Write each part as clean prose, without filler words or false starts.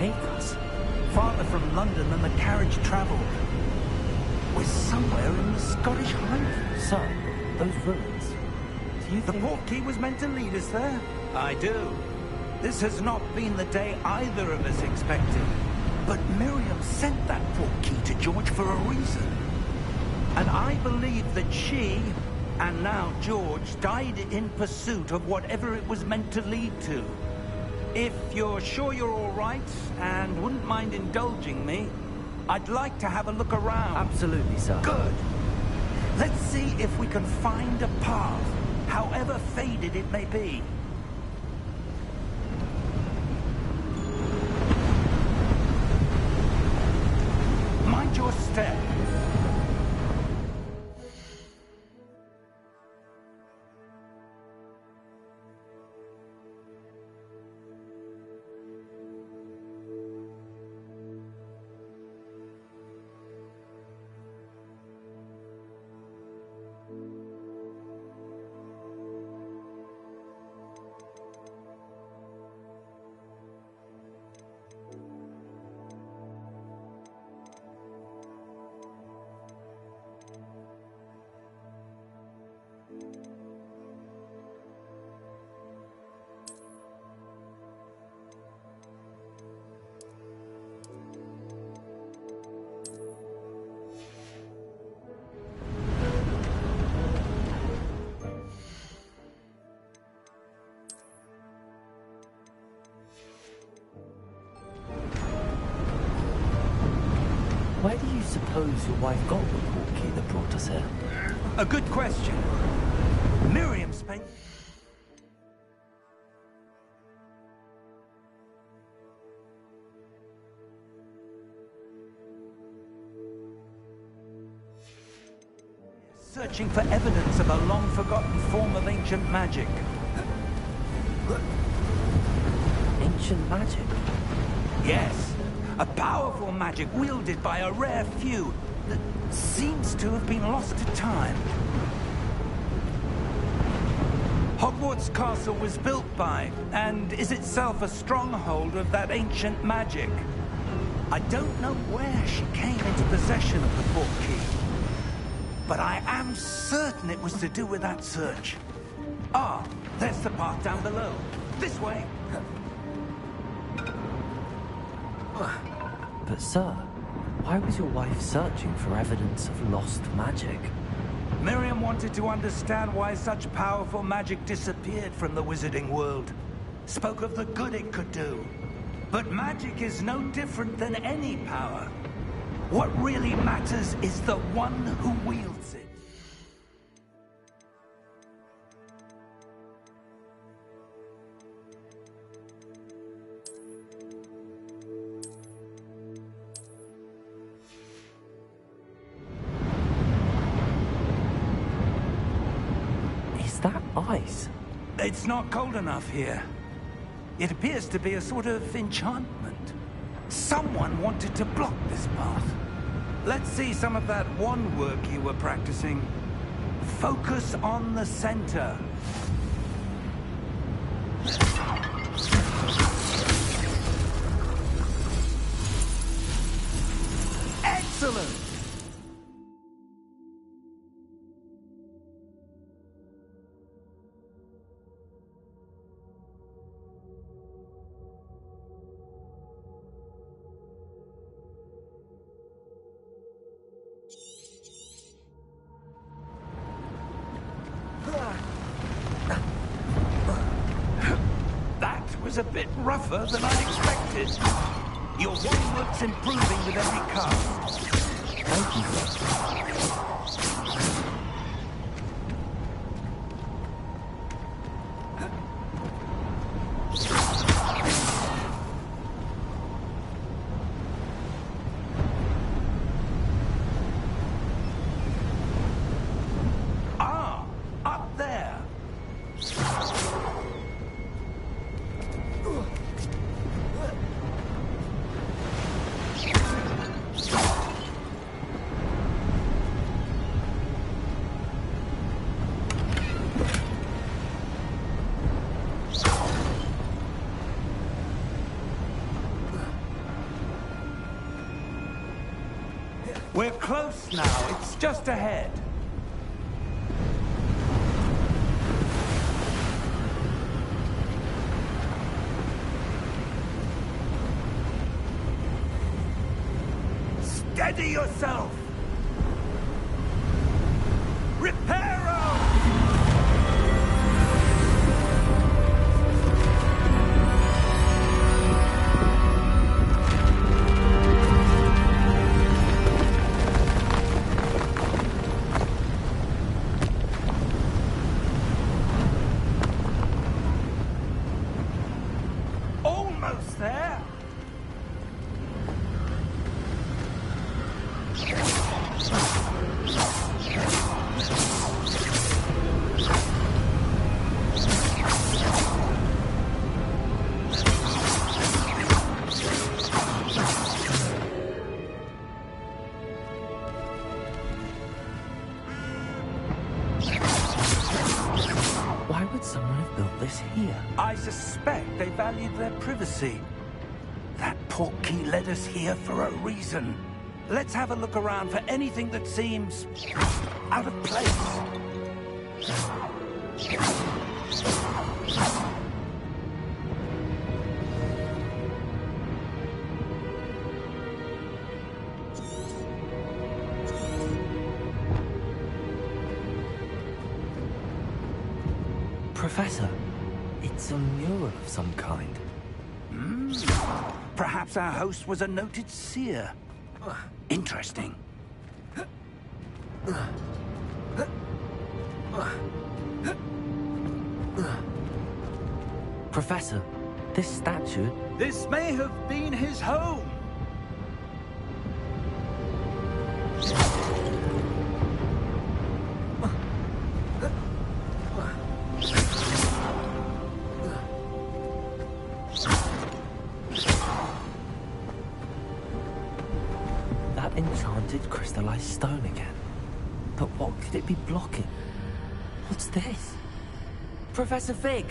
take us? Farther from London than the carriage travelled. We're somewhere in the Scottish Highlands. Sir, those ruins. Do you The think... portkey was meant to lead us there? I do. This has not been the day either of us expected. But Miriam sent that portkey to George for a reason. And I believe that she, and now George, died in pursuit of whatever it was meant to lead to. If you're sure you're all right, and wouldn't mind indulging me, I'd like to have a look around. Absolutely, sir. Good. Let's see if we can find a path, however faded it may be. Mind your step. Where do you suppose your wife got the portkey that brought us here? A good question. Miriam spent... searching for evidence of a long-forgotten form of ancient magic. Ancient magic? Yes, a powerful magic wielded by a rare few that seems to have been lost to time. Hogwarts Castle was built by, and is itself a stronghold of that ancient magic. I don't know where she came into possession of the portkey, but I am certain it was to do with that search. Ah, there's the path down below. This way. But sir, why was your wife searching for evidence of lost magic? Miriam wanted to understand why such powerful magic disappeared from the wizarding world. Spoke of the good it could do. But magic is no different than any power. What really matters is the one who wields it. Is that ice? It's not cold enough here. It appears to be a sort of enchantment. Someone wanted to block this path. Let's see some of that wand work you were practicing. Focus on the center. Excellent! A bit rougher than I'd expected. Your wand work's improving with every cast. Thank you, sir. Ah, up there. close now. It's just ahead. Steady yourself! Reparo! Almost there! Why would someone have built this here? I suspect they valued their privacy. That portkey led us here for a reason. Let's have a look around for anything that seems out of place. Professor, it's a mural of some kind. Perhaps our host was a noted seer. Interesting. Professor, this statue... This may have been his home. That enchanted crystallized stone again. But what could it be blocking? What's this? Professor Fig!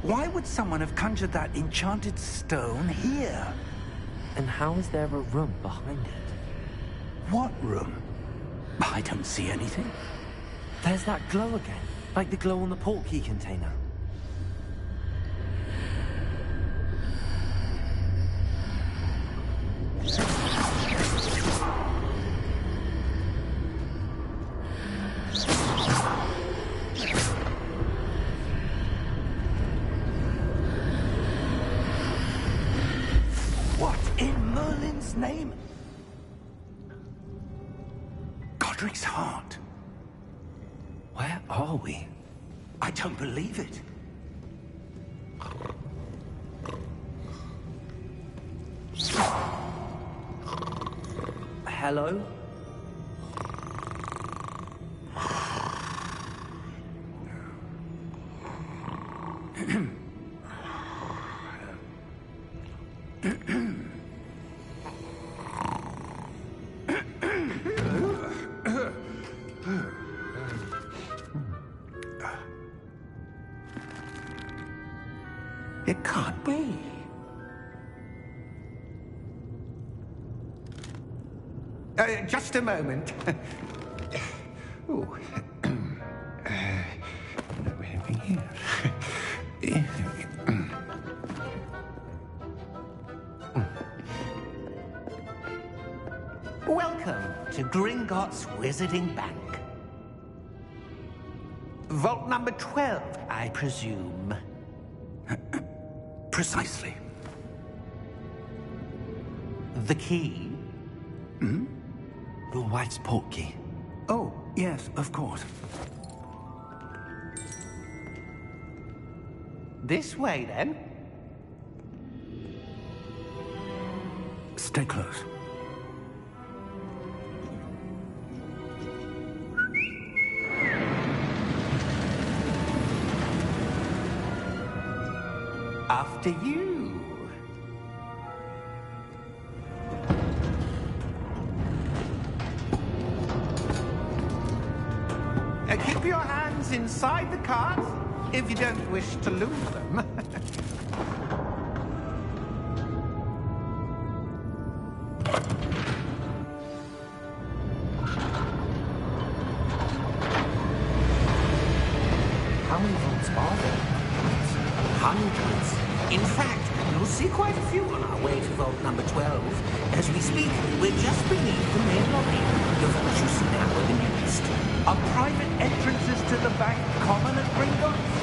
Why would someone have conjured that enchanted stone here? And how is there a room behind it? What room? I don't see anything. There's that glow again, like the glow on the portkey container. What in Merlin's name? Godric's heart. Where are we? I don't believe it. Hello? It can't be. Just a moment. Oh. Welcome to Gringotts Wizarding Bank. Vault number 12, I presume. Precisely. The key? Your wife's portkey. Oh, yes, of course. This way, then. Stay close. After you. your hands inside the cart if you don't wish to lose them. How many vaults are there? Hundreds. In fact, you'll see quite a few on our way to vault number 12. As we speak, we're just beneath the main lobby. The vault you see now are the newest. Are private entrances to the bank common at Gringotts?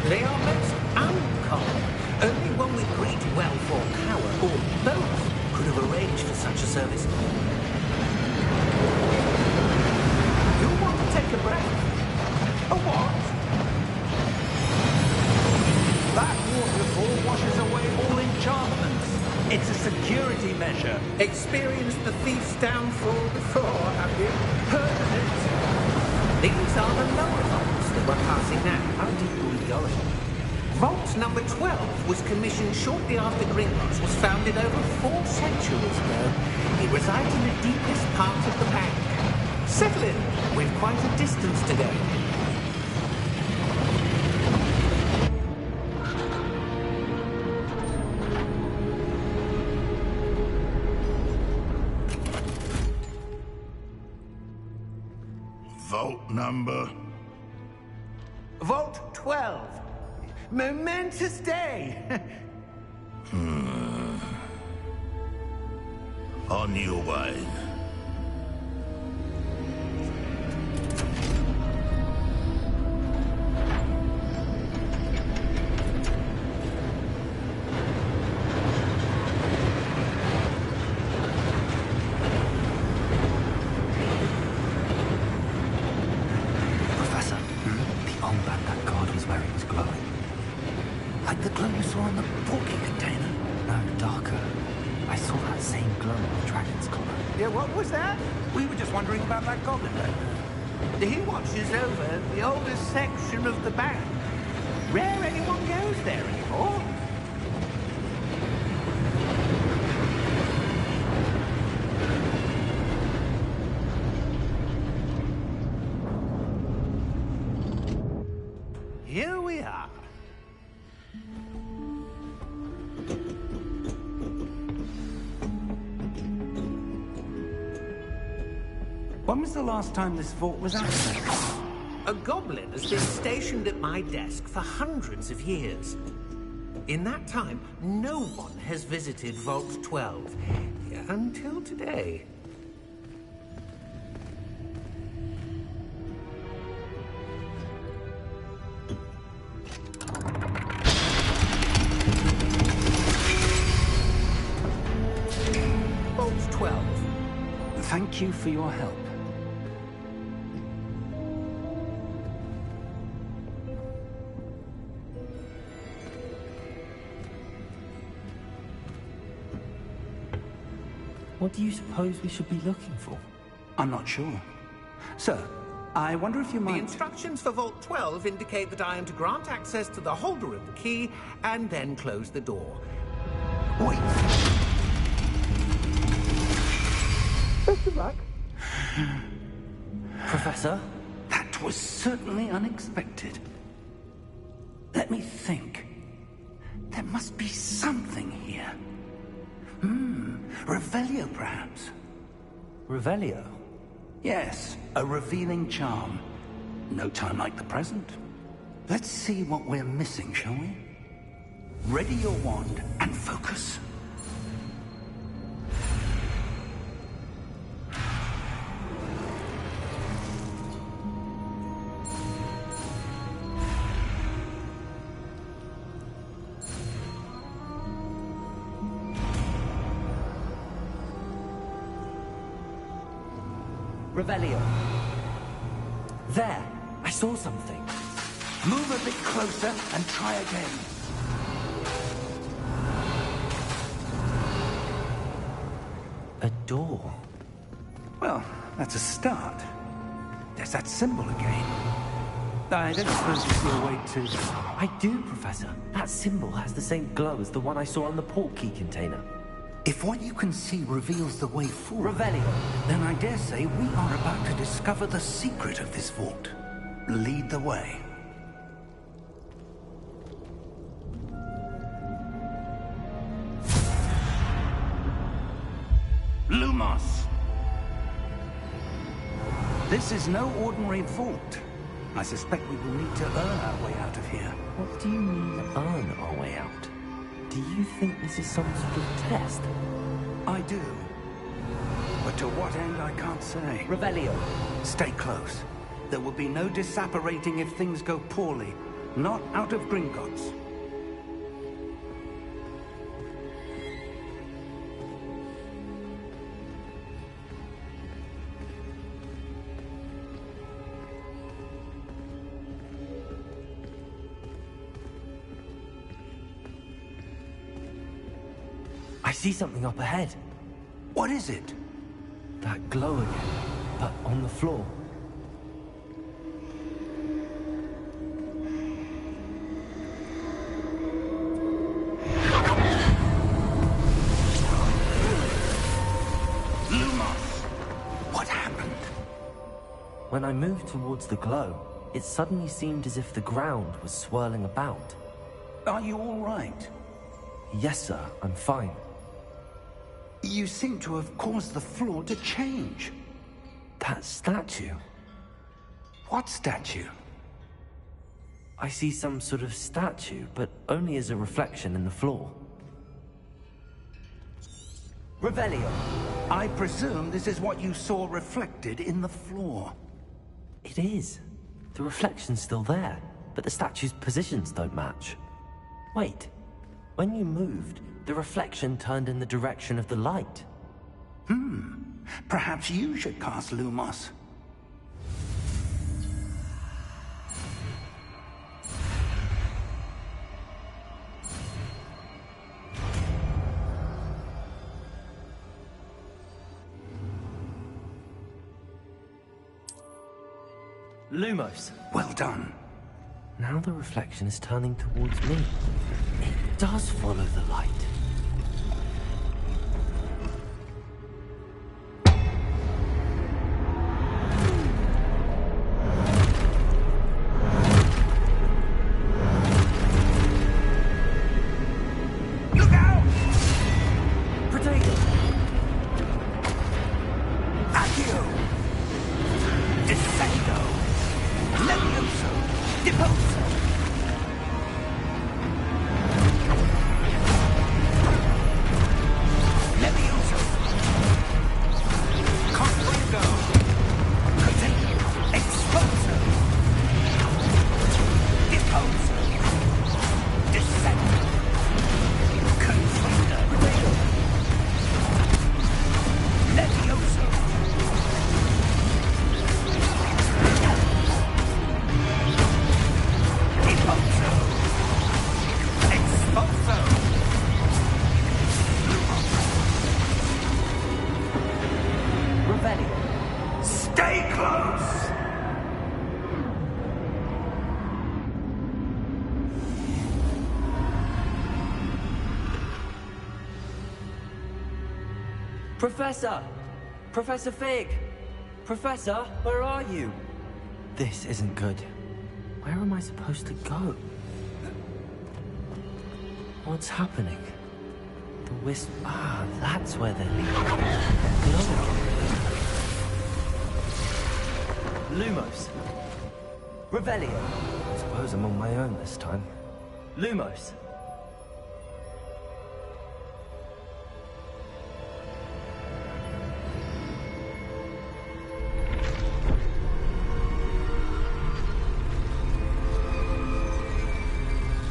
They are most uncommon. Only one with great wealth or power, or both, could have arranged for such a service. You want to take a breath? A what? That waterfall washes away all enchantments. It's a security measure. Experienced the thief's downfall before, have you? Heard of it? These are the lower vaults that we're passing now. How deep are we going? Vault number 12 was commissioned shortly after Gringotts was founded over 4 centuries ago. It resides in the deepest part of the bank. Settle in. We've quite a distance to go. Vault number? Vault 12. Momentous day. On your way. Professor, the armband that guard was wearing was glowing. Like the glow you saw on the porky container? No, darker. I saw that same glow on the dragon's collar. Yeah, what was that? We were just wondering about that goblin. He watches over the oldest section of the bank. Rare anyone goes there anymore. Here we are. When was the last time this vault was accessed? A goblin has been stationed at my desk for hundreds of years. In that time, no one has visited Vault 12. Until today. Vault 12. Thank you for your help. What do you suppose we should be looking for? I'm not sure. Sir, I wonder if you The might... instructions for Vault 12 indicate that I am to grant access to the holder of the key and then close the door. Wait. Best of luck. Professor? That was certainly unexpected. Let me think. There must be something here. Revelio, perhaps. Revelio? Yes, a revealing charm. No time like the present. Let's see what we're missing, shall we? Ready your wand and focus. Revelio. There! I saw something. Move a bit closer and try again. A door. Well, that's a start. There's that symbol again. I don't suppose you see a way to... I do, Professor. That symbol has the same glow as the one I saw on the port key container. If what you can see reveals the way forward... Revelio. Then I dare say we are about to discover the secret of this vault. lead the way. Lumos! This is no ordinary vault. I suspect we will need to earn our way out of here. What do you mean, earn our way out? Do you think this is some sort of test? I do. But to what end, I can't say. Revelio. Stay close. There will be no disapparating if things go poorly. Not out of Gringotts. I see something up ahead. What is it? That glow again, but on the floor. Lumos! What happened? When I moved towards the glow, it suddenly seemed as if the ground was swirling about. Are you all right? Yes, sir, I'm fine. You seem to have caused the floor to change. That statue. What statue? I see some sort of statue, but only as a reflection in the floor. Revelio. I presume this is what you saw reflected in the floor. It is. The reflection's still there, but the statue's positions don't match. Wait. When you moved, the reflection turned in the direction of the light. Perhaps you should cast Lumos. Lumos. Well done. Now the reflection is turning towards me. It does follow the light. Look out! Potato! Accio! Descendo! Levioso! Deposo! Levioso! Confringo! Potato! Exposo! Deposo! Descendo! Confringo! Potato! Levioso! Deposo! Exposo! Revelio. Stay close! Professor! Professor Fig! Professor, where are you? This isn't good. Where am I supposed to go? What's happening? The wisp... Ah, that's where they're leading. Glow. Lumos. Revelio. I suppose I'm on my own this time. Lumos.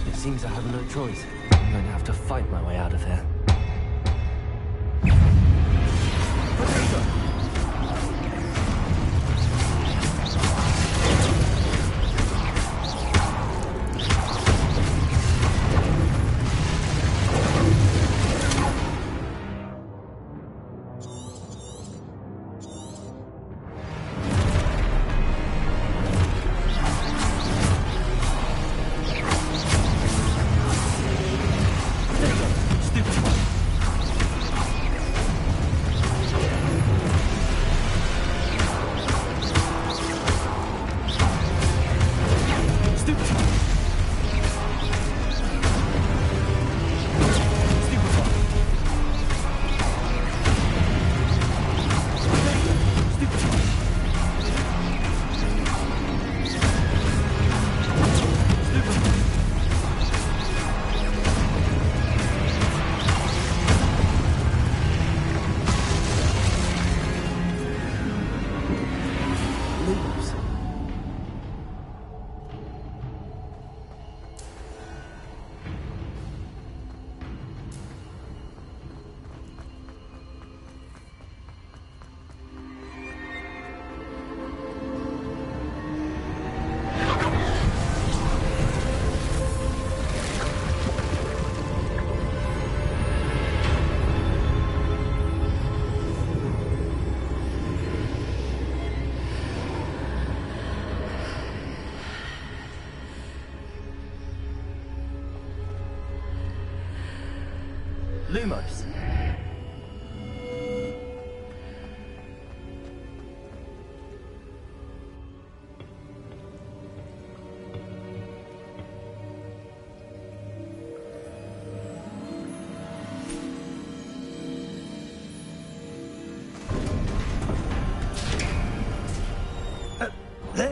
It seems I have no choice. I'm going to have to fight my way out of here. Stupid.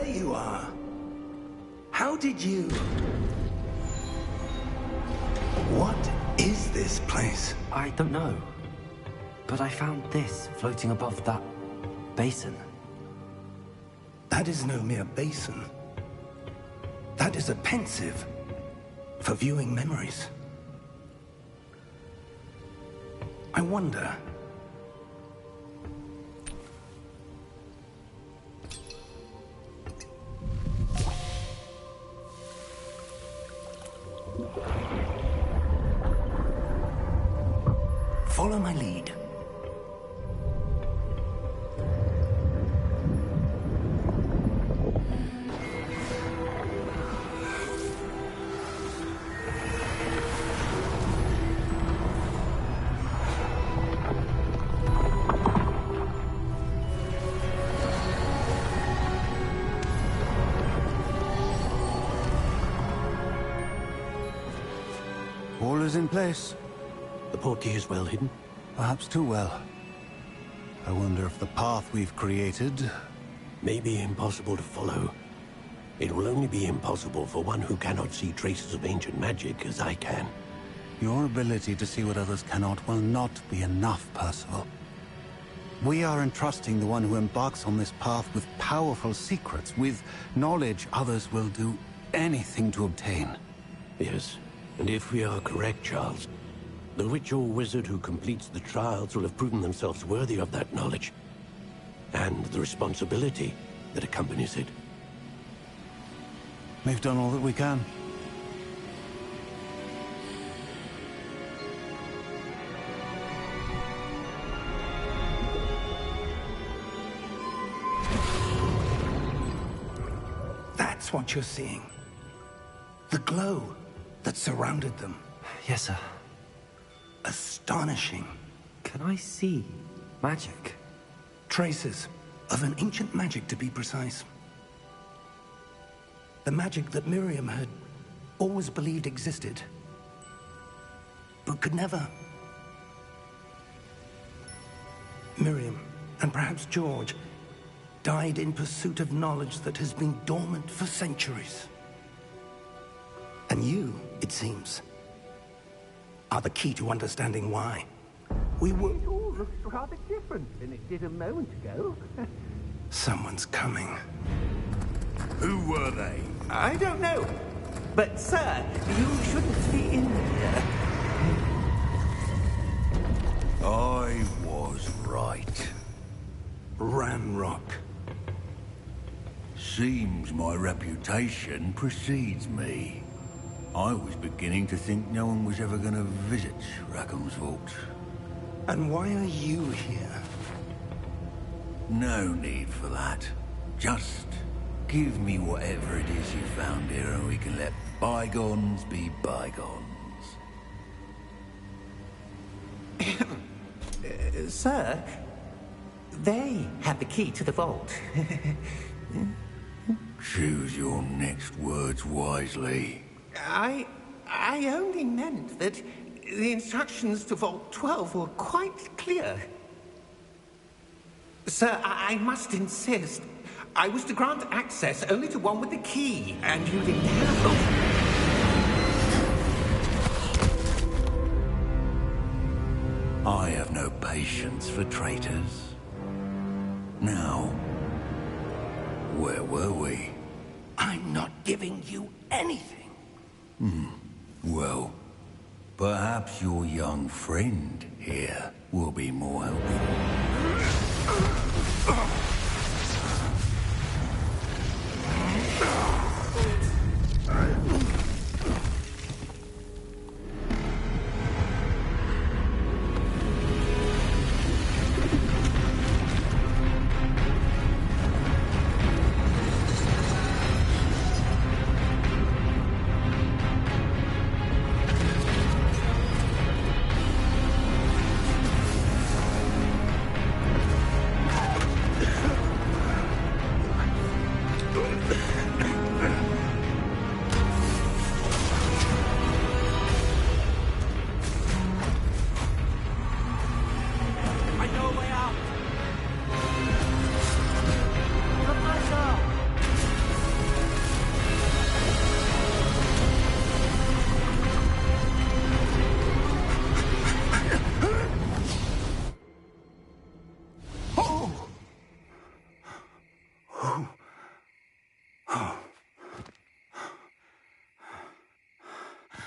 you are. How did you... What is this place? I don't know. But I found this floating above that basin. That is no mere basin. That is a pensive for viewing memories. I wonder... Follow my lead. All is in place. The portkey is well hidden. Perhaps too well. I wonder if the path we've created... May be impossible to follow. It will only be impossible for one who cannot see traces of ancient magic as I can. Your ability to see what others cannot will not be enough, Percival. We are entrusting the one who embarks on this path with powerful secrets, with knowledge others will do anything to obtain. Yes, and if we are correct, Charles, the witch or wizard who completes the trials will have proven themselves worthy of that knowledge, and the responsibility that accompanies it. We've done all that we can. That's what you're seeing. The glow that surrounded them. Yes, sir. Astonishing. Can I see magic? Traces of an ancient magic, to be precise. The magic that Miriam had always believed existed, but could never. Miriam, and perhaps George, died in pursuit of knowledge that has been dormant for centuries. And you, it seems, are the key to understanding why. We were... It all looks rather different than it did a moment ago. Someone's coming. Who were they? I don't know. But, sir, you shouldn't be in here. I was right. Ranrock. Seems my reputation precedes me. I was beginning to think no one was ever going to visit Rackham's Vault. And why are you here? No need for that. Just give me whatever it is you found here and we can let bygones be bygones. Sir, they have the key to the vault. Choose your next words wisely. I only meant that the instructions to Vault 12 were quite clear. Sir, I must insist. I was to grant access only to one with the key, and you didn't have them. I have no patience for traitors. Now, where were we? I'm not giving you anything. Well, perhaps your young friend here will be more helpful.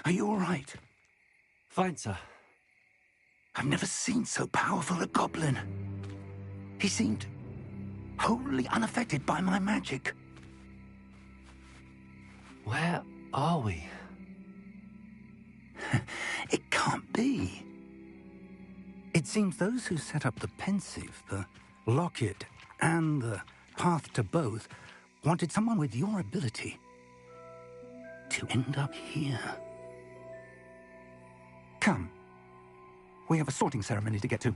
Are you all right? Fine, sir. I've never seen so powerful a goblin. He seemed wholly unaffected by my magic. Where are we? It can't be. It seems those who set up the Pensieve, the Locket, and the Path to Both wanted someone with your ability to end up here. Come. We have a sorting ceremony to get to.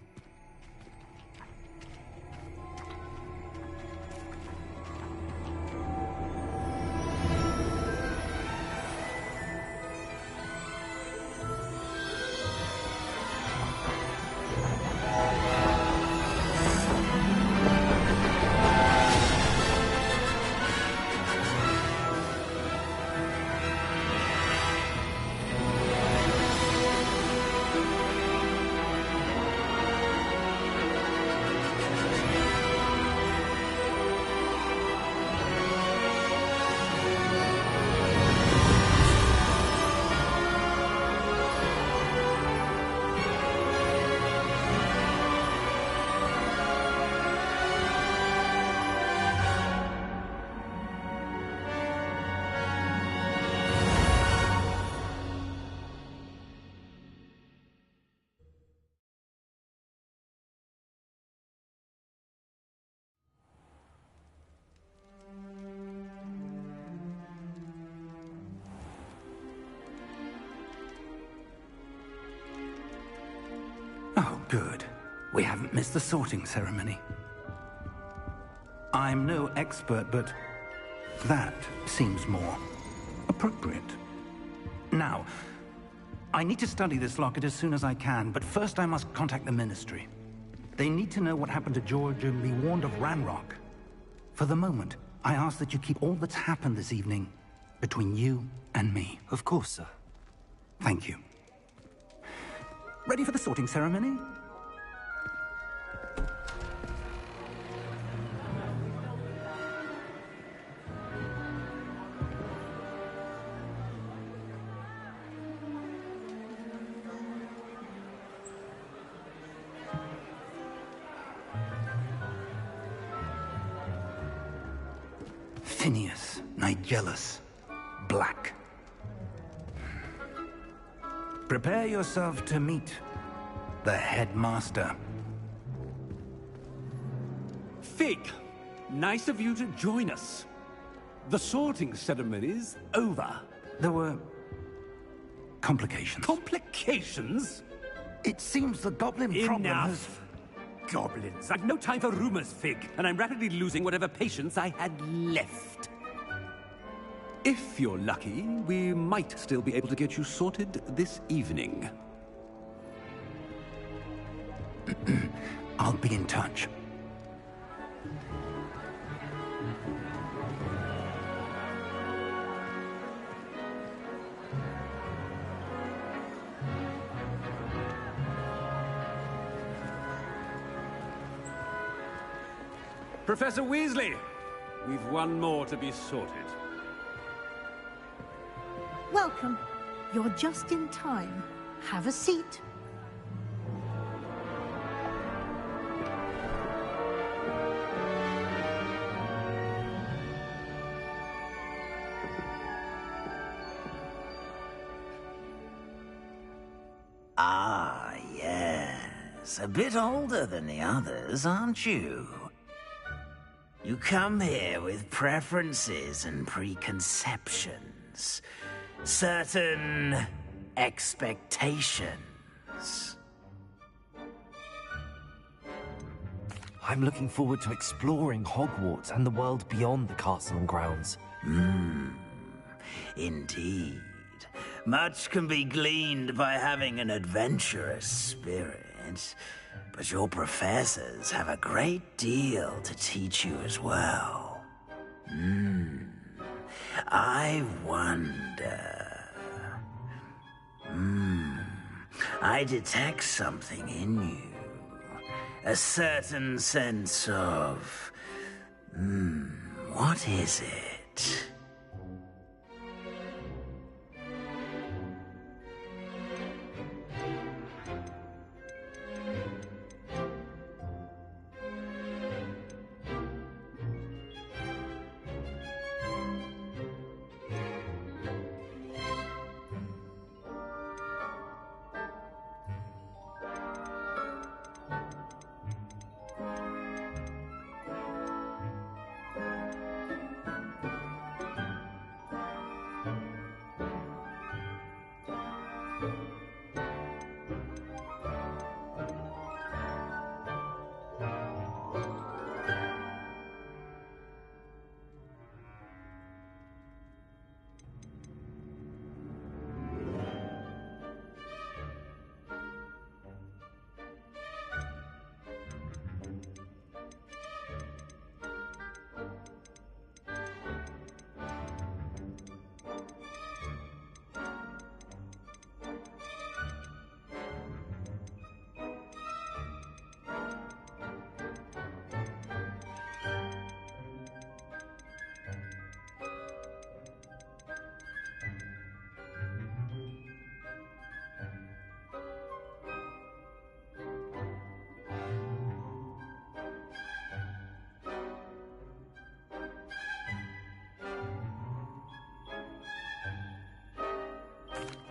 Oh, good. We haven't missed the sorting ceremony. I'm no expert, but that seems more appropriate. Now, I need to study this locket as soon as I can, but first I must contact the Ministry. They need to know what happened to George and be warned of Ranrock. For the moment, I ask that you keep all that's happened this evening between you and me. Of course, sir. Thank you. Ready for the sorting ceremony? Phineas Nigellus Black. Prepare yourself to meet the headmaster. Fig, nice of you to join us. The sorting ceremony's over. There were complications. Complications? It seems the goblin problem has... Enough. Goblins. I've no time for rumors, Fig, and I'm rapidly losing whatever patience I had left. If you're lucky, we might still be able to get you sorted this evening. I'll be in touch. Professor Weasley, we've one more to be sorted. Welcome. You're just in time. Have a seat. Ah, yes. A bit older than the others, aren't you? You come here with preferences and preconceptions. Certain expectations. I'm looking forward to exploring Hogwarts and the world beyond the castle and grounds. Indeed. Much can be gleaned by having an adventurous spirit, but your professors have a great deal to teach you as well. I wonder... I detect something in you. A certain sense of... What is it?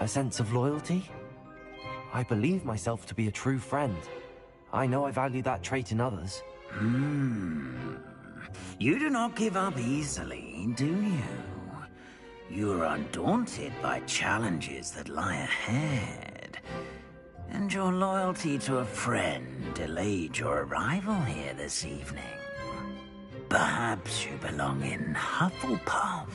A sense of loyalty? I believe myself to be a true friend. I know I value that trait in others. You do not give up easily, do you? You are undaunted by challenges that lie ahead. And your loyalty to a friend delayed your arrival here this evening. Perhaps you belong in Hufflepuff.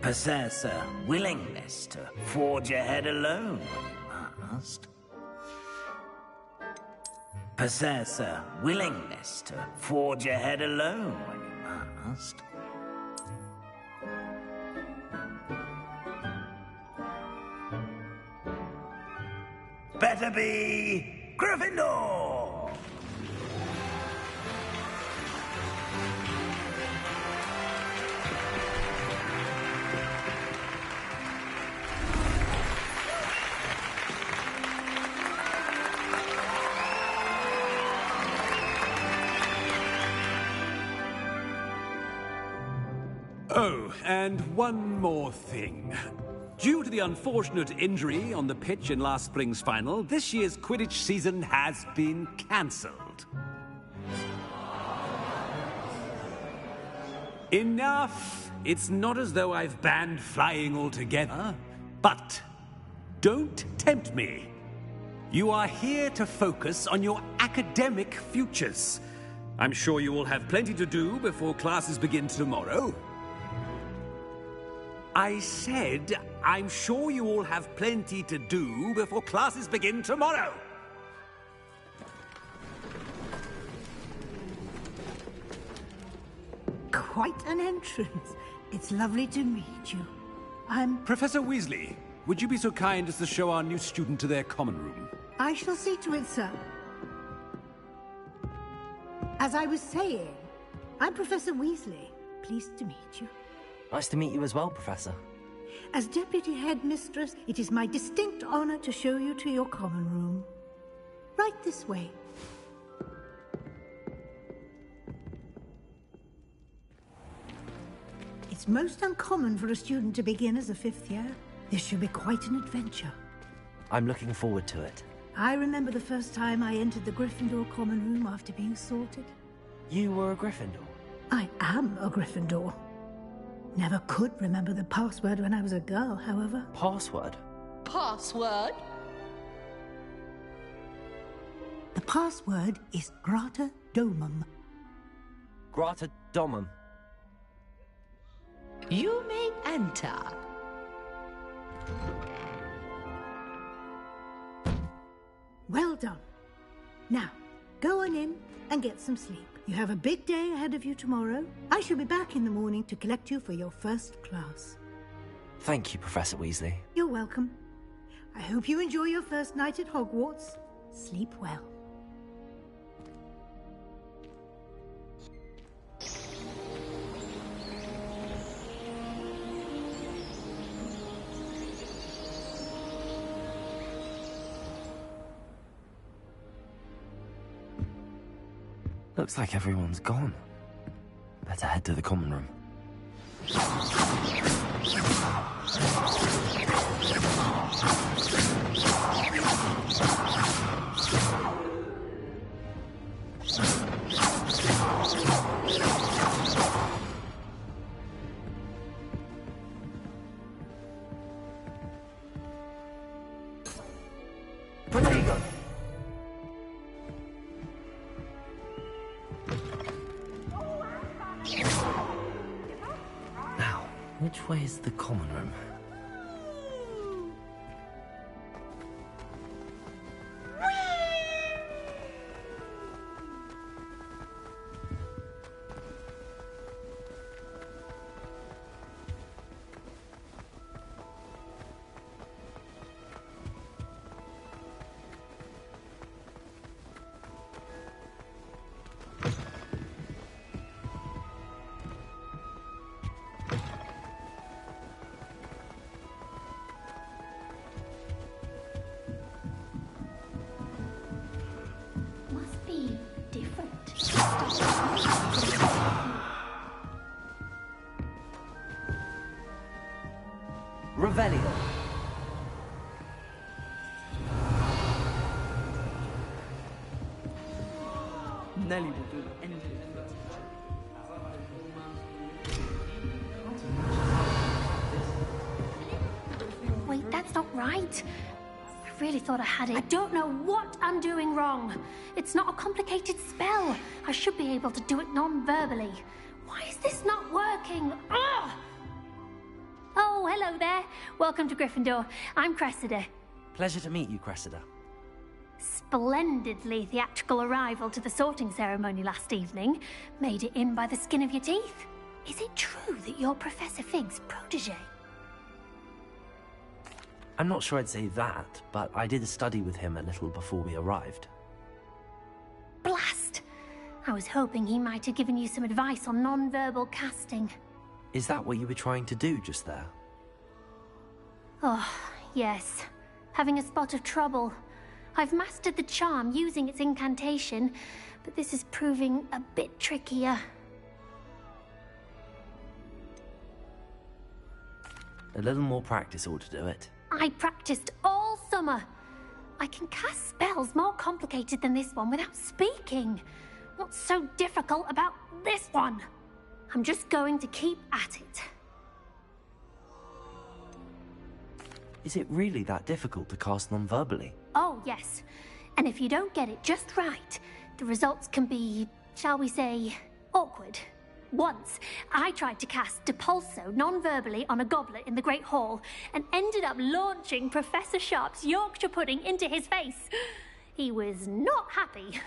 Possess a willingness to forge ahead alone when you must. Possess a willingness to forge ahead alone when you must. Better be Gryffindor! Oh, and one more thing. Due to the unfortunate injury on the pitch in last spring's final, this year's Quidditch season has been cancelled. Enough! It's not as though I've banned flying altogether, but don't tempt me. You are here to focus on your academic futures. I'm sure you will have plenty to do before classes begin tomorrow. I said, I'm sure you all have plenty to do before classes begin tomorrow. quite an entrance. It's lovely to meet you. I'm... Professor Weasley, would you be so kind as to show our new student to their common room? I shall see to it, sir. As I was saying, I'm Professor Weasley. Pleased to meet you. Nice to meet you as well, Professor. As Deputy Headmistress, it is my distinct honor to show you to your common room. Right this way. It's most uncommon for a student to begin as a 5th year. This should be quite an adventure. I'm looking forward to it. I remember the first time I entered the Gryffindor common room after being sorted. You were a Gryffindor? I am a Gryffindor. Never could remember the password when I was a girl, however. Password? Password? The password is Grata Domum. Grata Domum. You may enter. Well done. Now, go on in and get some sleep. You have a big day ahead of you tomorrow. I shall be back in the morning to collect you for your first class. Thank you, Professor Weasley. You're welcome. I hope you enjoy your first night at Hogwarts. Sleep well. Looks like everyone's gone. Better head to the common room. Protego! Now, which way is the common room? Must be different. Revelio. Nelly will do anything. Wait, that's not right. I really thought I had it. I don't know what I'm doing wrong. It's not a complicated spell. I should be able to do it non-verbally. Why is this not working? Ugh! Oh, hello there. Welcome to Gryffindor. I'm Cressida. Pleasure to meet you, Cressida. Splendidly theatrical arrival to the sorting ceremony last evening. Made it in by the skin of your teeth. Is it true that you're Professor Fig's protege? I'm not sure I'd say that, but I did study with him a little before we arrived. Blast! I was hoping he might have given you some advice on non-verbal casting. Is that what you were trying to do just there? Oh, yes. Having a spot of trouble. I've mastered the charm using its incantation, but this is proving a bit trickier. A little more practice ought to do it. I practiced all summer. I can cast spells more complicated than this one without speaking. What's so difficult about this one? I'm just going to keep at it. Is it really that difficult to cast non-verbally? Oh, yes. And if you don't get it just right, the results can be, shall we say, awkward. Once, I tried to cast Depulso non-verbally on a goblet in the Great Hall and ended up launching Professor Sharp's Yorkshire pudding into his face. He was not happy.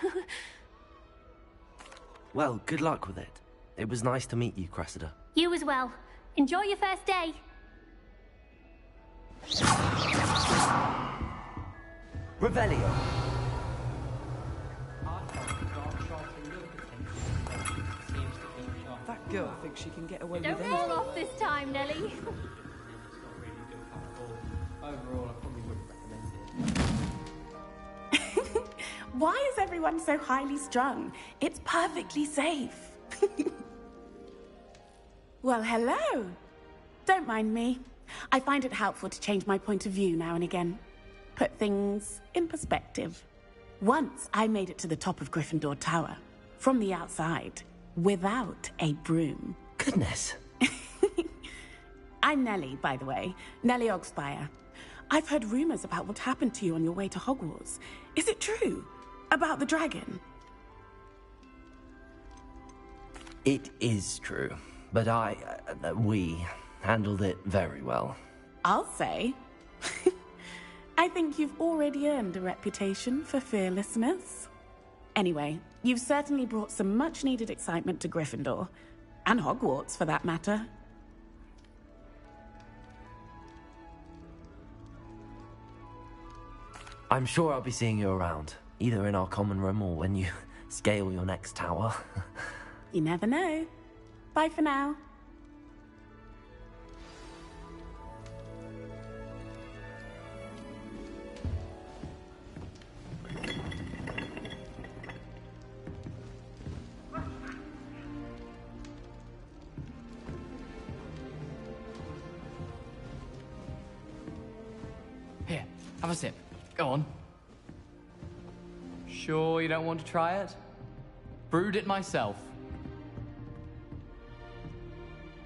Well, good luck with it. It was nice to meet you, Cressida. You as well. Enjoy your first day. Revelio. That girl thinks she can get away Don't with fall anything. off this time, Nelly. Overall, I probably wouldn't recommend it. Why is everyone so highly strung? It's perfectly safe. Well, hello. Don't mind me. I find it helpful to change my point of view now and again. Put things in perspective. Once I made it to the top of Gryffindor Tower, from the outside, without a broom. Goodness. I'm Nellie, by the way. Nellie Ogspire. I've heard rumors about what happened to you on your way to Hogwarts. Is it true? About the dragon? It is true, but we handled it very well. I'll say. I think you've already earned a reputation for fearlessness. Anyway, you've certainly brought some much-needed excitement to Gryffindor. And Hogwarts, for that matter. I'm sure I'll be seeing you around, either in our common room or when you scale your next tower. You never know. Bye for now. Here, have a sip. Go on. Sure you don't want to try it? Brewed it myself.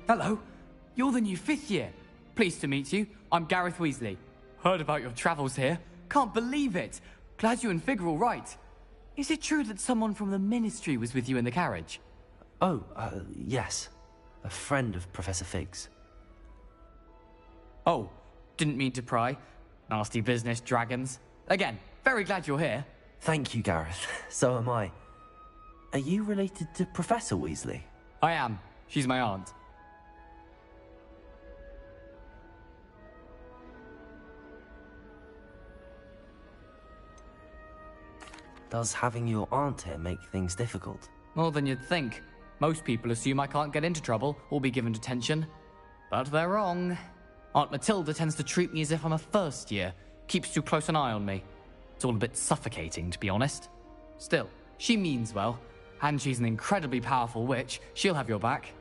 Hello, you're the new 5th year. Pleased to meet you. I'm Gareth Weasley. Heard about your travels here. Can't believe it. Glad you and Fig are all right. Is it true that someone from the Ministry was with you in the carriage? Oh, yes. A friend of Professor Fig's. Oh, didn't mean to pry. Nasty business, dragons. Again, very glad you're here. Thank you, Gareth. So am I. Are you related to Professor Weasley? I am. She's my aunt. Does having your aunt here make things difficult? More than you'd think. Most people assume I can't get into trouble or be given detention. But they're wrong. Aunt Matilda tends to treat me as if I'm a first year. Keeps too close an eye on me. It's all a bit suffocating, to be honest. Still, she means well. And she's an incredibly powerful witch. She'll have your back.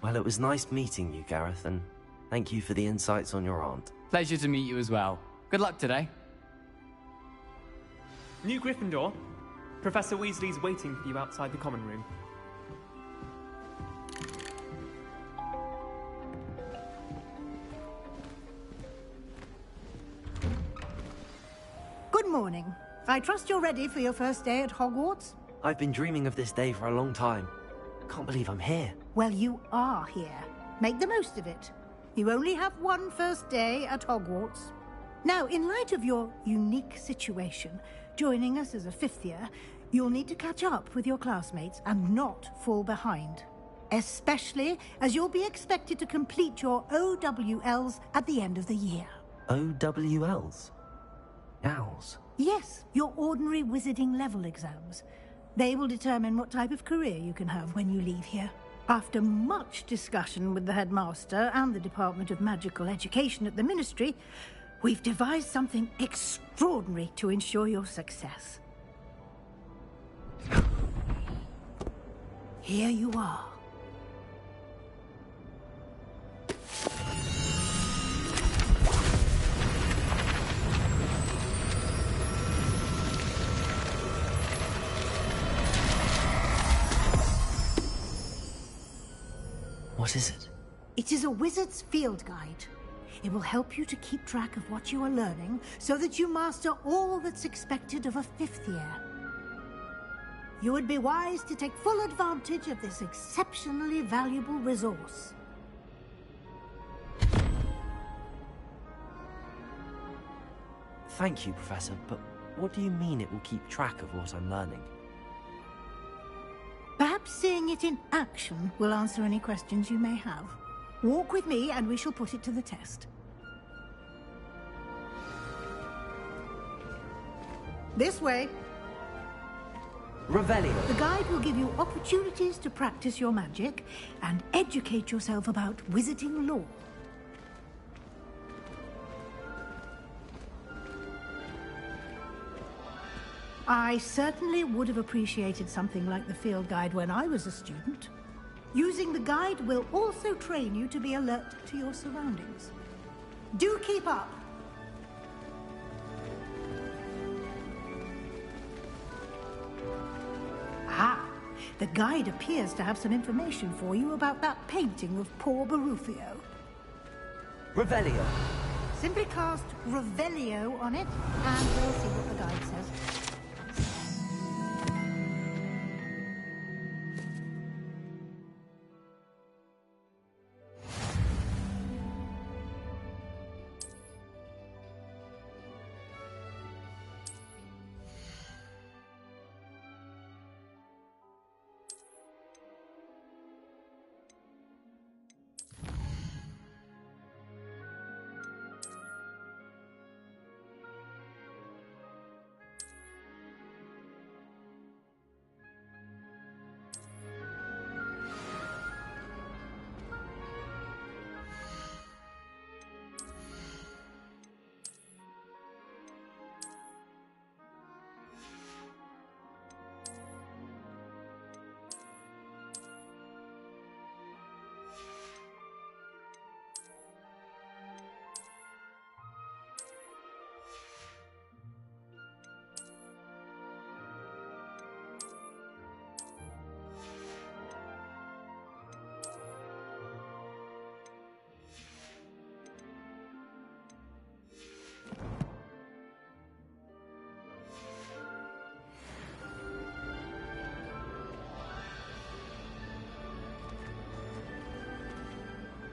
Well, it was nice meeting you, Gareth, and thank you for the insights on your aunt. Pleasure to meet you as well. Good luck today. New Gryffindor. Professor Weasley's waiting for you outside the common room. Good morning. I trust you're ready for your first day at Hogwarts? I've been dreaming of this day for a long time. Can't believe I'm here. Well, you are here. Make the most of it. You only have one first day at Hogwarts. Now, in light of your unique situation, joining us as a 5th year, you'll need to catch up with your classmates and not fall behind. Especially as you'll be expected to complete your OWLs at the end of the year. OWLs? Owls? Yes, your ordinary wizarding level exams. They will determine what type of career you can have when you leave here. After much discussion with the headmaster and the Department of Magical Education at the Ministry, we've devised something extraordinary to ensure your success. Here you are. What is it? It is a wizard's field guide. It will help you to keep track of what you are learning so that you master all that's expected of a 5th year. You would be wise to take full advantage of this exceptionally valuable resource. Thank you, Professor, but What do you mean it will keep track of what I'm learning? Perhaps seeing it in action will answer any questions you may have. Walk with me and we shall put it to the test. This way. Revelio. The guide will give you opportunities to practice your magic and educate yourself about wizarding lore. I certainly would have appreciated something like the field guide when I was a student. Using the guide will also train you to be alert to your surroundings. Do keep up! Ah, the guide appears to have some information for you about that painting of poor Barufio. Revelio. Simply cast Revelio on it, and we'll see what the guide says.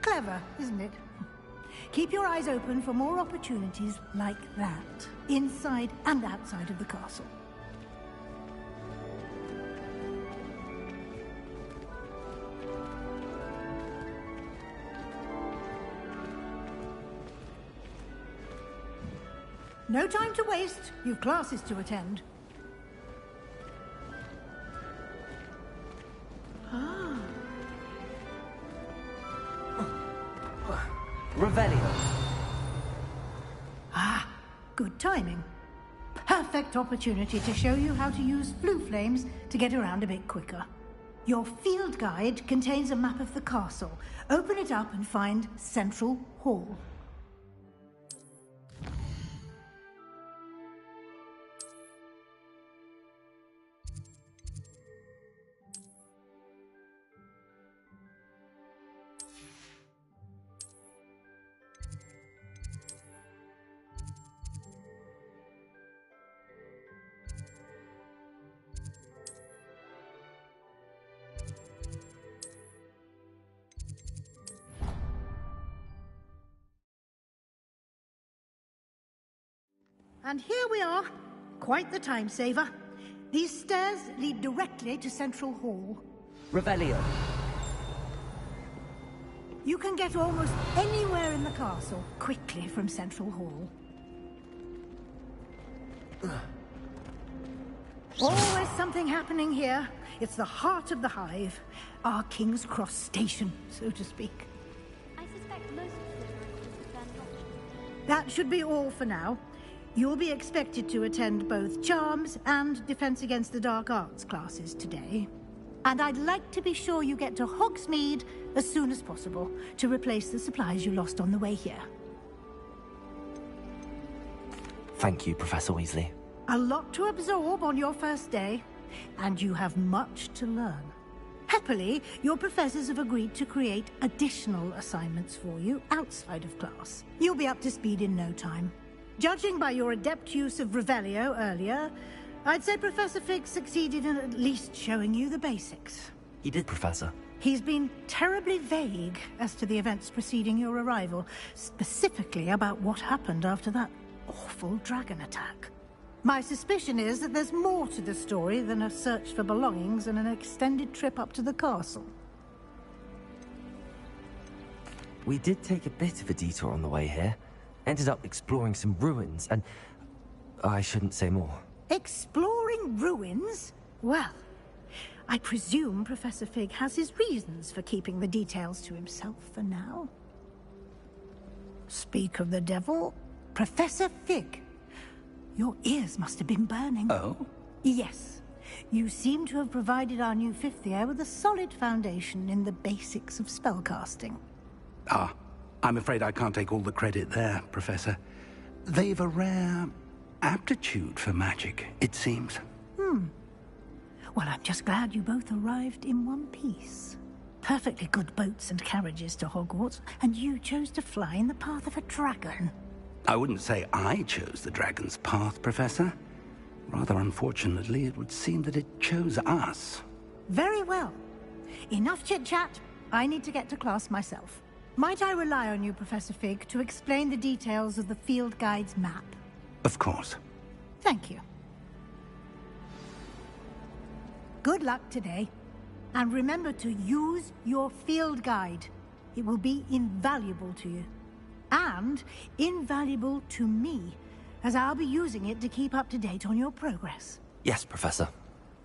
Clever, isn't it? Keep your eyes open for more opportunities like that, inside and outside of the castle. No time to waste. You've classes to attend. Revelio. Ah, good timing. Perfect opportunity to show you how to use flue flames to get around a bit quicker. Your field guide contains a map of the castle. Open it up and find Central Hall. And here we are. Quite the time saver. These stairs lead directly to Central Hall. Revelio. You can get almost anywhere in the castle quickly from Central Hall. Always something happening here. It's the heart of the Hive. Our King's Cross station, so to speak. I suspect most of the visitors have turned. That should be all for now. You'll be expected to attend both Charms and Defense Against the Dark Arts classes today. And I'd like to be sure you get to Hogsmeade as soon as possible to replace the supplies you lost on the way here. Thank you, Professor Weasley. A lot to absorb on your first day, and you have much to learn. Happily, your professors have agreed to create additional assignments for you outside of class. You'll be up to speed in no time. Judging by your adept use of Revelio earlier, I'd say Professor Fig succeeded in at least showing you the basics. He did, Professor. He's been terribly vague as to the events preceding your arrival, specifically about what happened after that awful dragon attack. My suspicion is that there's more to the story than a search for belongings and an extended trip up to the castle. We did take a bit of a detour on the way here. Ended up exploring some ruins, and I shouldn't say more. Exploring ruins? Well, I presume Professor Fig has his reasons for keeping the details to himself for now. Speak of the devil, Professor Fig. Your ears must have been burning. Oh? Yes. You seem to have provided our new fifth year with a solid foundation in the basics of spellcasting. Ah, I'm afraid I can't take all the credit there, Professor. They've a rare aptitude for magic, it seems. Well, I'm just glad you both arrived in one piece. Perfectly good boats and carriages to Hogwarts, and you chose to fly in the path of a dragon. I wouldn't say I chose the dragon's path, Professor. Rather unfortunately, it would seem that it chose us. Very well. Enough chit-chat. I need to get to class myself. Might I rely on you, Professor Fig, to explain the details of the field guide's map? Of course. Thank you. Good luck today. And remember to use your field guide. It will be invaluable to you. And invaluable to me, as I'll be using it to keep up to date on your progress. Yes, Professor.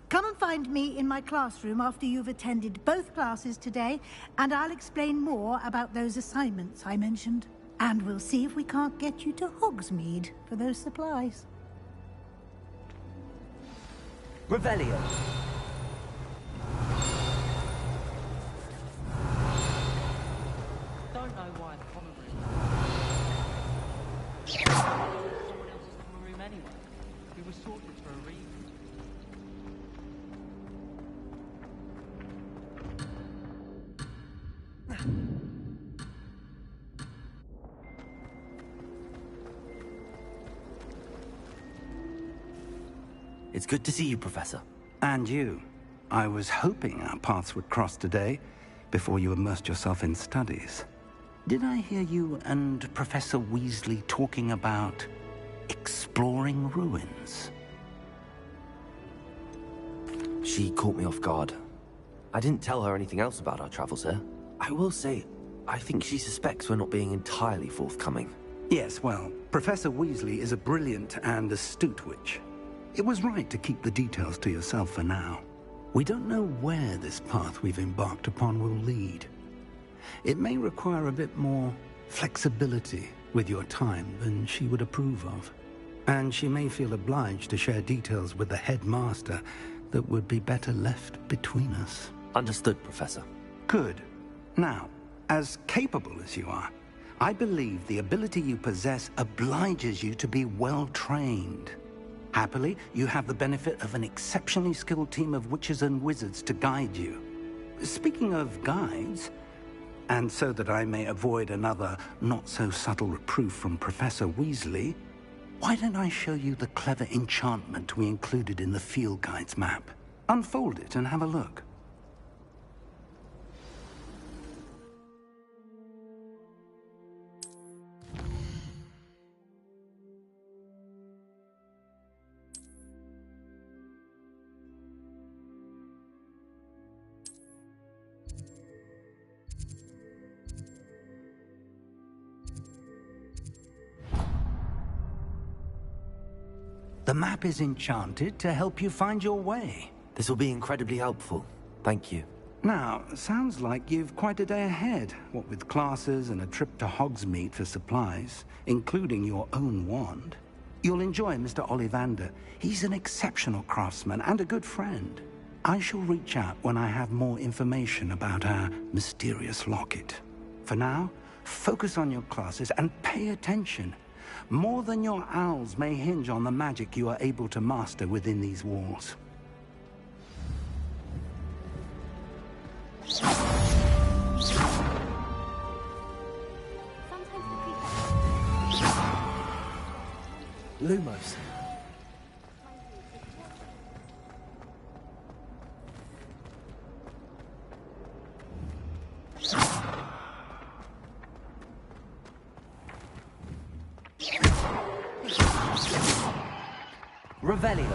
Come and find me in my classroom after you've attended both classes today, and I'll explain more about those assignments I mentioned. And we'll see if we can't get you to Hogsmeade for those supplies. Revelio. Don't know why the common room. Someone else's common room anyway. We were sorted for a reason. It's good to see you, Professor. And you. I was hoping our paths would cross today, before you immersed yourself in studies. Did I hear you and Professor Weasley talking about exploring ruins? She caught me off guard. I didn't tell her anything else about our travels here. I will say, I think she suspects we're not being entirely forthcoming. Yes, well, Professor Weasley is a brilliant and astute witch. It was right to keep the details to yourself for now. We don't know where this path we've embarked upon will lead. It may require a bit more flexibility with your time than she would approve of. And she may feel obliged to share details with the headmaster that would be better left between us. Understood, Professor. Good. Now, as capable as you are, I believe the ability you possess obliges you to be well-trained. Happily, you have the benefit of an exceptionally skilled team of witches and wizards to guide you. Speaking of guides, and so that I may avoid another not-so-subtle reproof from Professor Weasley, why don't I show you the clever enchantment we included in the field guide's map? Unfold it and have a look. The map is enchanted to help you find your way. This will be incredibly helpful. Thank you. Now, sounds like you've quite a day ahead, what with classes and a trip to Hogsmeade for supplies, including your own wand. You'll enjoy Mr. Ollivander. He's an exceptional craftsman and a good friend. I shall reach out when I have more information about our mysterious locket. For now, focus on your classes and pay attention. More than your owls may hinge on the magic you are able to master within these walls. Lumos. Revelio.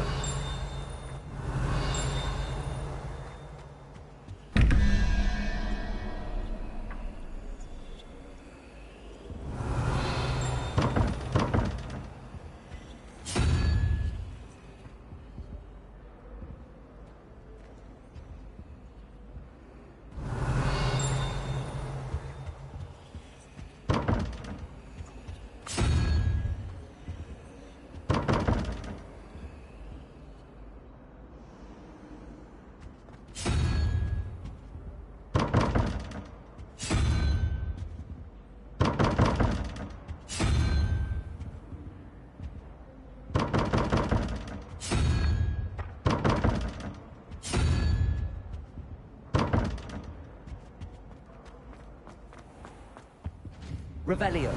Revelio.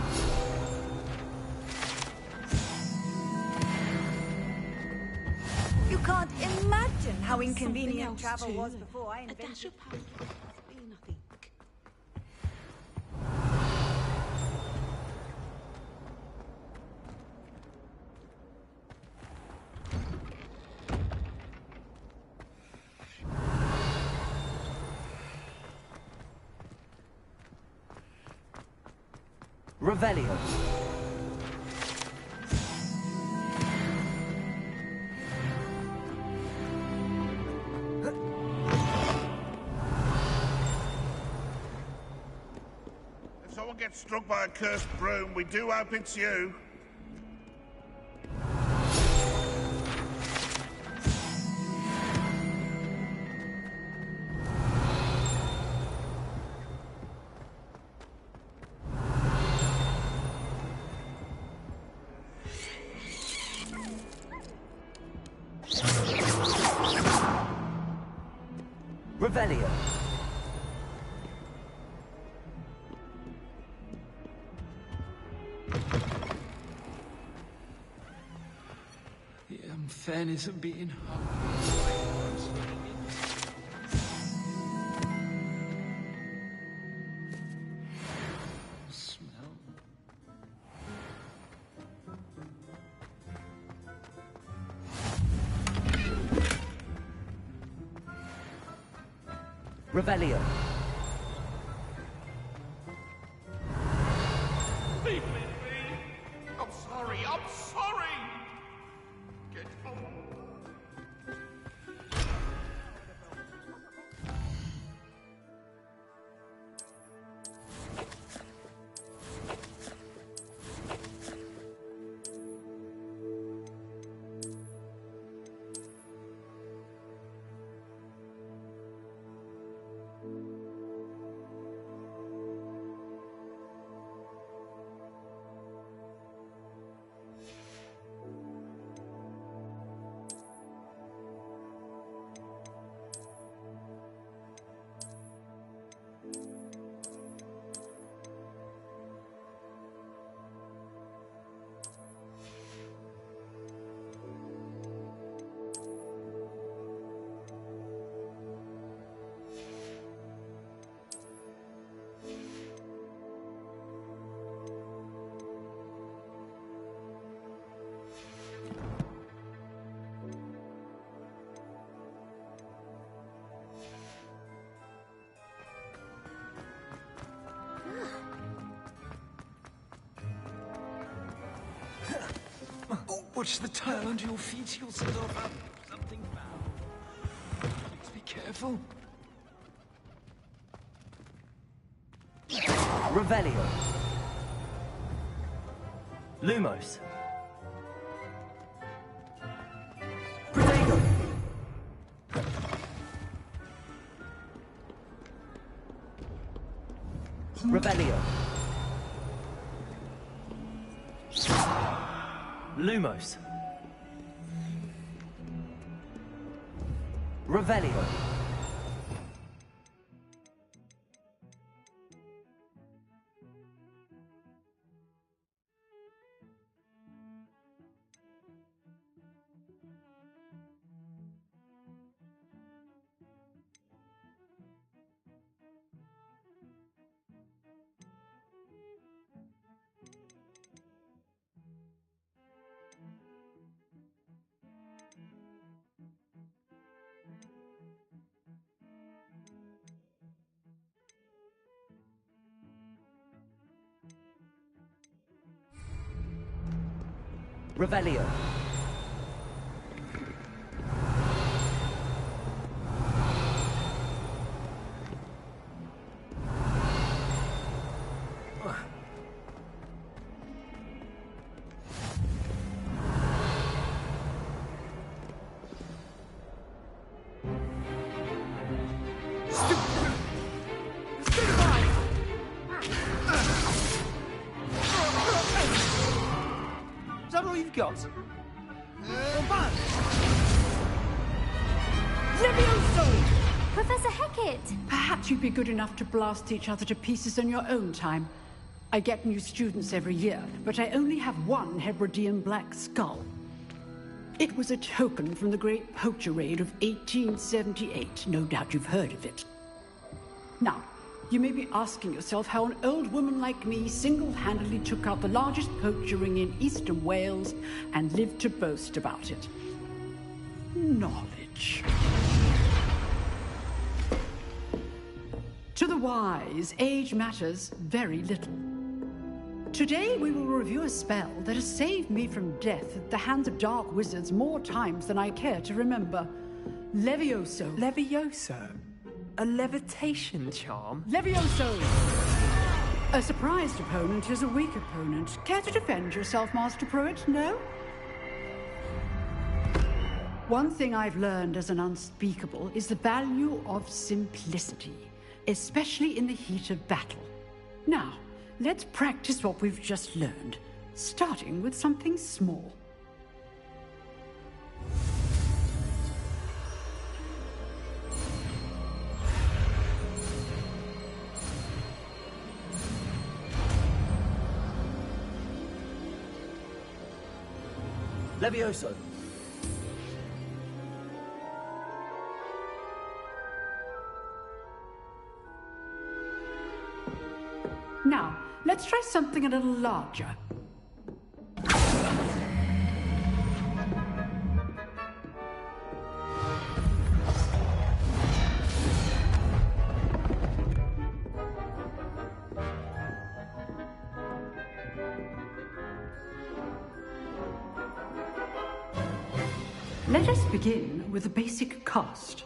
You can't imagine how inconvenient travel was before I invented... A dash of powder. Nothing. Revelio. If someone gets struck by a cursed broom, we do hope it's you. Revelio. The unfairness of being Revelio. Leave me be! I'm sorry, I'm sorry! Get home. Watch the tile under your feet, you'll set off something foul. Please be careful. Revelio. Lumos. Protego. Revelio. Lumos. Revelio. Revelio. Is that all you've got? Levioso! Professor Hecat! Perhaps you'd be good enough to blast each other to pieces in your own time. I get new students every year, but I only have one Hebridean black skull. It was a token from the Great Poacher Raid of 1878. No doubt you've heard of it. Now, you may be asking yourself how an old woman like me single-handedly took out the largest poacher ring in eastern Wales and lived to boast about it. Knowledge. To the wise, age matters very little. Today we will review a spell that has saved me from death at the hands of dark wizards more times than I care to remember. Levioso. Levioso? A levitation charm? Levioso! A surprised opponent is a weak opponent. Care to defend yourself, Master Pruitt? No? One thing I've learned as an unspeakable is the value of simplicity, especially in the heat of battle. Now, let's practice what we've just learned, starting with something small. Levioso. Now, let's try something a little larger. Let us begin with a basic cast.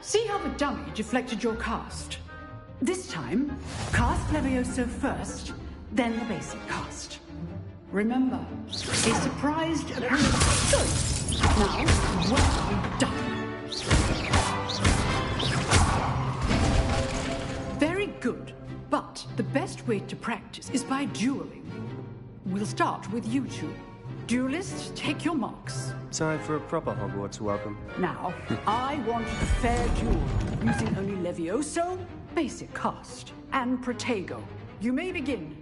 See how the dummy deflected your cast? This time, cast Levioso first, then the basic cast. Remember, a surprised appearance. Good. Now, well done. Very good, but the best way to practice is by dueling. We'll start with you two. Duelists, take your marks. Time for a proper Hogwarts welcome. Now, I want a fair duel, using only Levioso, basic cast, and Protego. You may begin.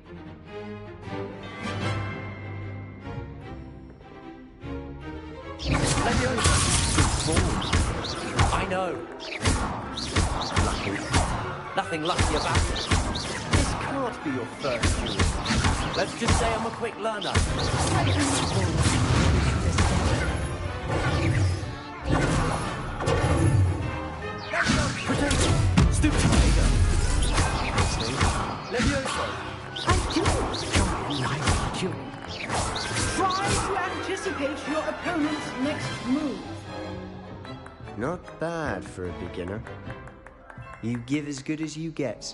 Levioso. Good ball. I know. Lucky. Nothing lucky about it. This can't be your first duel. Let's just say I'm a quick learner. Stupid Protego. Levioso. I do enjoy a lively duel. Try to anticipate your opponent's next move. Not bad for a beginner. You give as good as you get.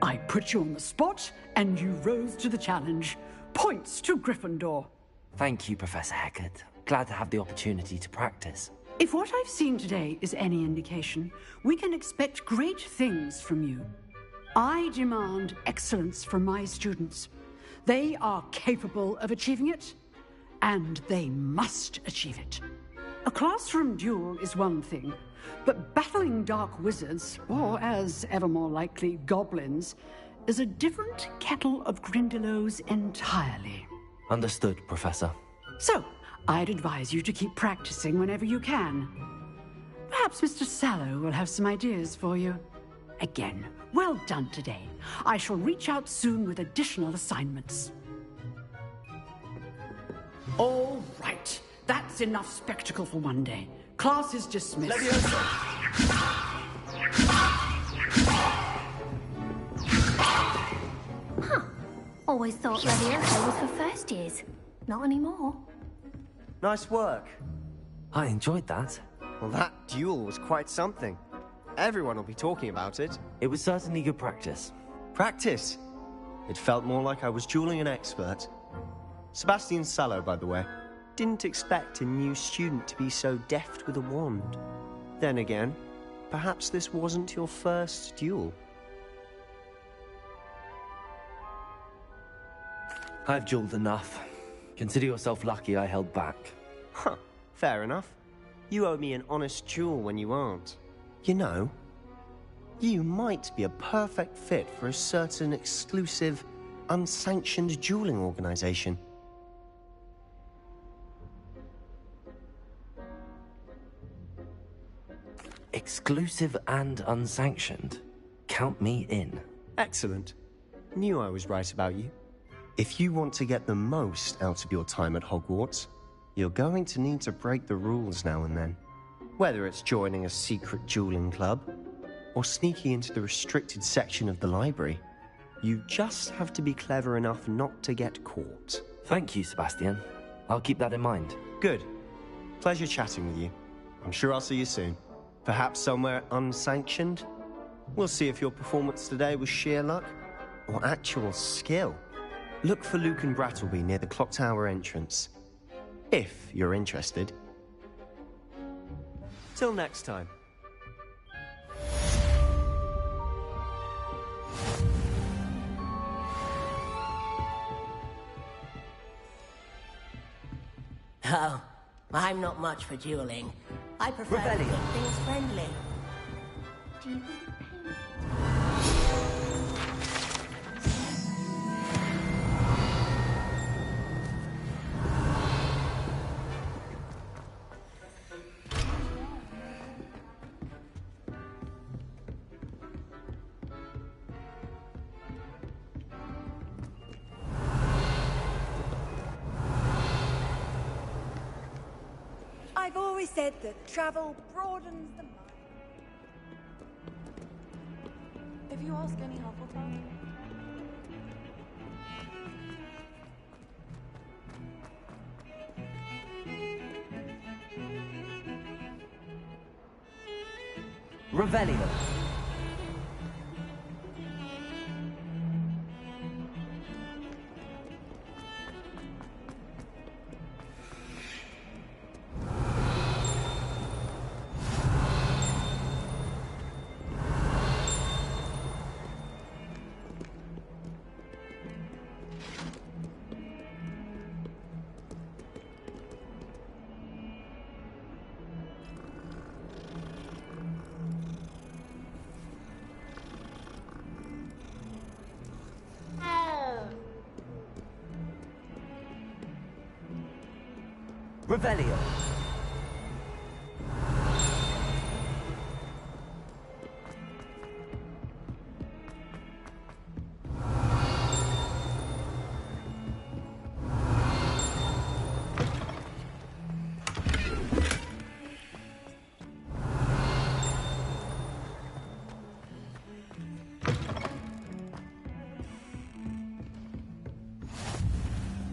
I put you on the spot, and you rose to the challenge. Points to Gryffindor. Thank you, Professor Hecat. Glad to have the opportunity to practice. If what I've seen today is any indication, we can expect great things from you. I demand excellence from my students. They are capable of achieving it, and they must achieve it. A classroom duel is one thing, but battling dark wizards, or as ever more likely, goblins, is a different kettle of Grindylows entirely. Understood, Professor. So, I'd advise you to keep practicing whenever you can. Perhaps Mr. Sallow will have some ideas for you. Again, well done today. I shall reach out soon with additional assignments. All right. That's enough spectacle for one day. Class is dismissed. Huh. Always thought Leviosa was for first years. Not anymore. Nice work. I enjoyed that. Well, that duel was quite something. Everyone will be talking about it. It was certainly good practice. Practice? It felt more like I was dueling an expert. Sebastian Sallow, by the way. Didn't expect a new student to be so deft with a wand. Then again, perhaps this wasn't your first duel. I've dueled enough. Consider yourself lucky I held back. Huh, fair enough. You owe me an honest duel when you aren't. You know, you might be a perfect fit for a certain exclusive, unsanctioned dueling organization. Exclusive and unsanctioned. Count me in. Excellent. Knew I was right about you. If you want to get the most out of your time at Hogwarts, you're going to need to break the rules now and then. Whether it's joining a secret dueling club, or sneaking into the restricted section of the library, you just have to be clever enough not to get caught. Thank you, Sebastian. I'll keep that in mind. Good. Pleasure chatting with you. I'm sure I'll see you soon. Perhaps somewhere unsanctioned? We'll see if your performance today was sheer luck, or actual skill. Look for Luke and Brattleby near the Clock Tower entrance. If you're interested. Till next time. Oh, I'm not much for dueling. I prefer to keep things friendly. Do you I've always said that travel broadens the mind. If you ask any Hufflepuff. Revelio. Revelio.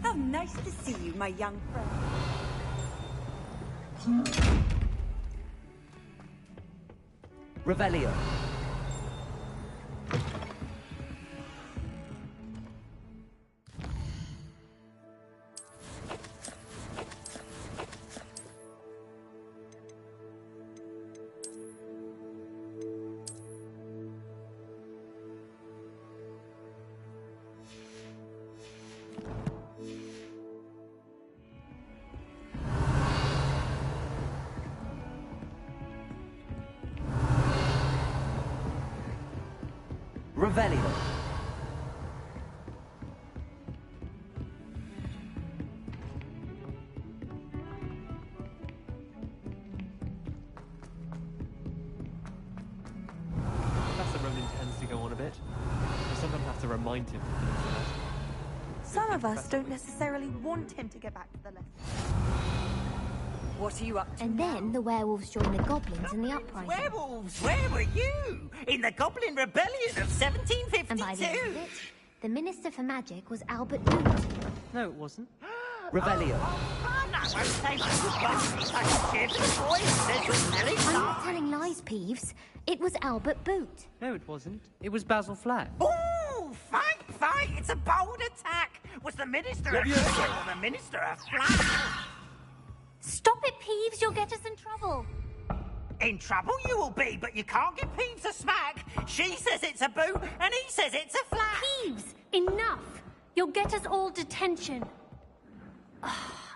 How nice to see you, my young friend. Revelio. Revelio. Professor Ronan tends to go on a bit. I sometimes have to remind him. Some of us don't necessarily want him to get back to the left. What are you up to? And then the werewolves joined the goblins in the uprising. Werewolves, where were you? In the Goblin Rebellion of 1752? And by the end of it, the Minister for Magic was Albert Boot. No, it wasn't. Revelio. Oh, no, I won't say my goodbyes. I can cheer to the boys. There's your smelling I'm not telling lies, Peeves. It was Albert Boot. No, it wasn't. It was Basil Flack. Ooh, fight, fight. It's a bold attack. Was the Minister of Magic or the Minister of Flack? Stop it, Peeves. You'll get us in trouble. In trouble you will be, but you can't give Peeves a smack. She says it's a boot, and he says it's a flat. Peeves, enough. You'll get us all detention.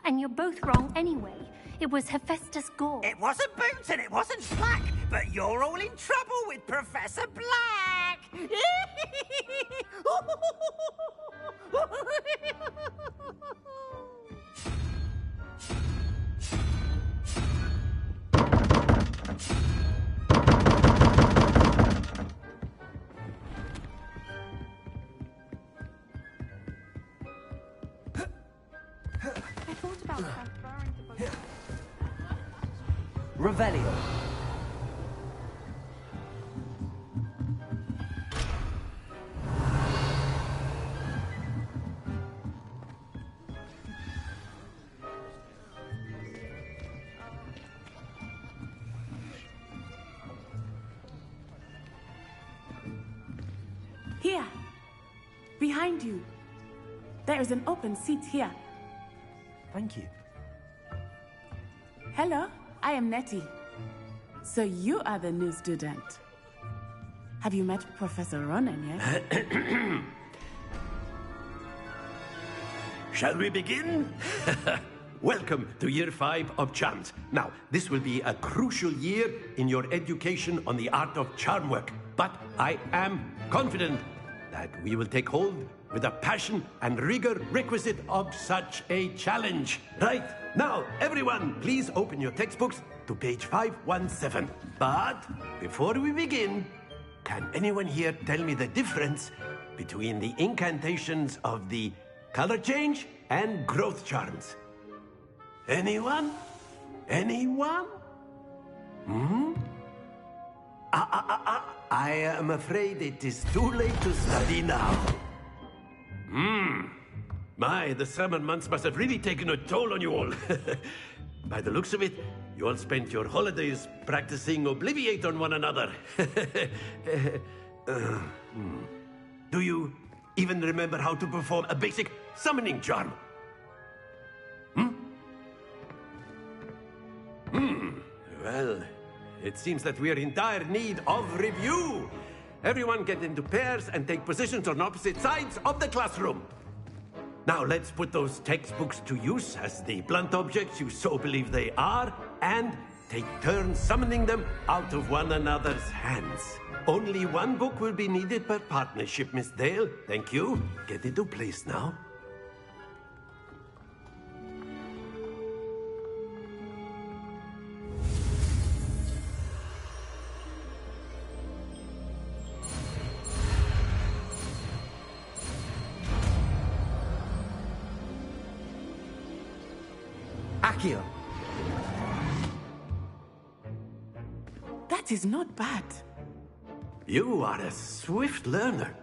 And you're both wrong anyway. It was Hephaestus Gore. It wasn't Boots and it wasn't Flack, but you're all in trouble with Professor Black. I thought about transferring to both. Revelio. Here. Behind you. There is an open seat here. Thank you. Hello, I am Nettie. So you are the new student. Have you met Professor Ronan yet? Shall we begin? Welcome to Year 5 of Charms. Now, this will be a crucial year in your education on the art of charm work. But I am confident that we will take hold with the passion and rigor requisite of such a challenge. Right, now, everyone, please open your textbooks to page 517. But before we begin, can anyone here tell me the difference between the incantations of the color change and growth charms? Anyone? Anyone? I am afraid it is too late to study now. My, the summer months must have really taken a toll on you all. By the looks of it, you all spent your holidays practicing Obliviate on one another. Do you even remember how to perform a basic summoning charm? Well, it seems that we are in dire need of review. Everyone get into pairs and take positions on opposite sides of the classroom. Now let's put those textbooks to use as the blunt objects you so believe they are, and take turns summoning them out of one another's hands. Only one book will be needed per partnership, Miss Dale. Thank you. Get into place now. Accio. That is not bad. You are a swift learner.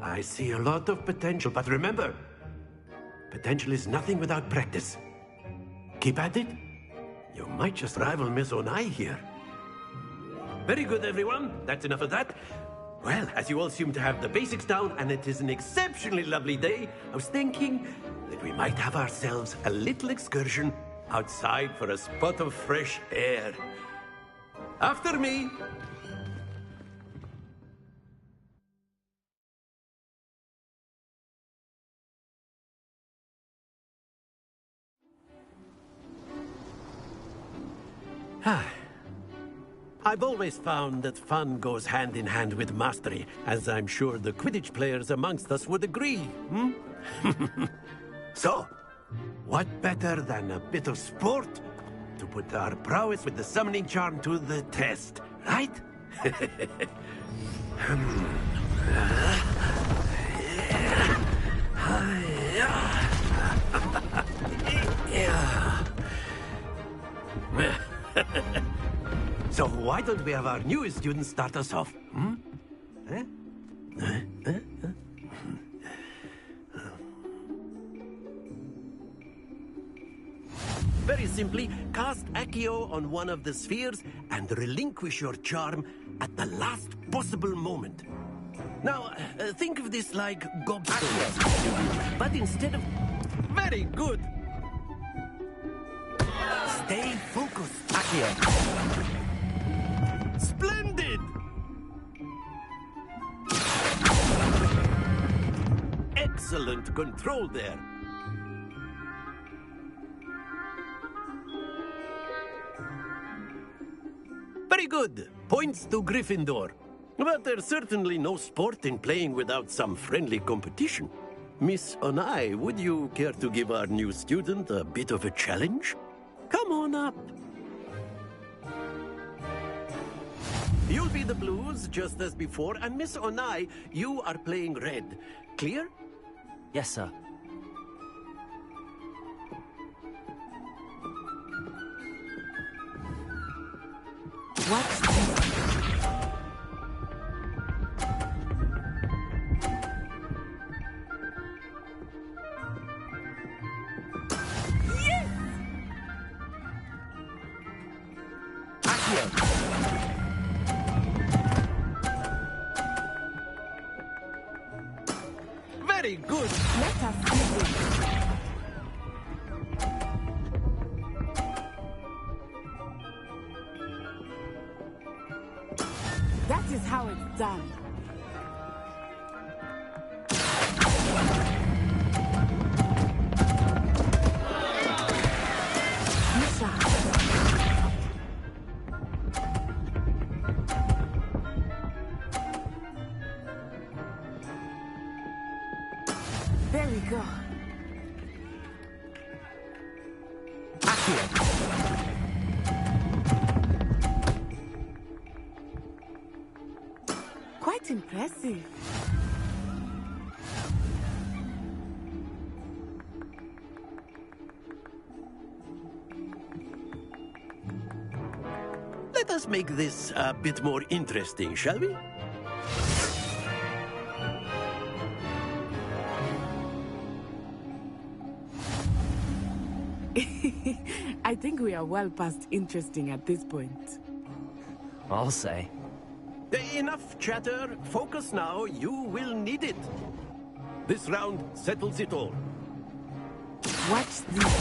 I see a lot of potential, but remember, potential is nothing without practice. Keep at it. You might just rival Miss Onai here. Very good, everyone. That's enough of that. Well, as you all seem to have the basics down, and it is an exceptionally lovely day, I was thinking that we might have ourselves a little excursion outside for a spot of fresh air. After me. I've always found that fun goes hand in hand with mastery, as I'm sure the Quidditch players amongst us would agree. So, what better than a bit of sport to put our prowess with the summoning charm to the test, right? So why don't we have our newest student start us off? Hmm? Eh? Very simply, cast Accio on one of the spheres and relinquish your charm at the last possible moment. Now, think of this like gobstones, but instead of... Very good! Stay focused, Accio. Splendid! Excellent control there. Very good. Points to Gryffindor. But there's certainly no sport in playing without some friendly competition. Miss Onai, would you care to give our new student a bit of a challenge? Come on up. You'll be the blues, just as before, and Miss Onai, you are playing red. Clear? Yes, sir. What's this? Yes! Accio. Very good. Let us see this. That is how it's done. Misha. There we go. Quite impressive. Let us make this a bit more interesting, shall we? I think we are well past interesting at this point. I'll say. Enough chatter. Focus now. You will need it. This round settles it all. Watch this.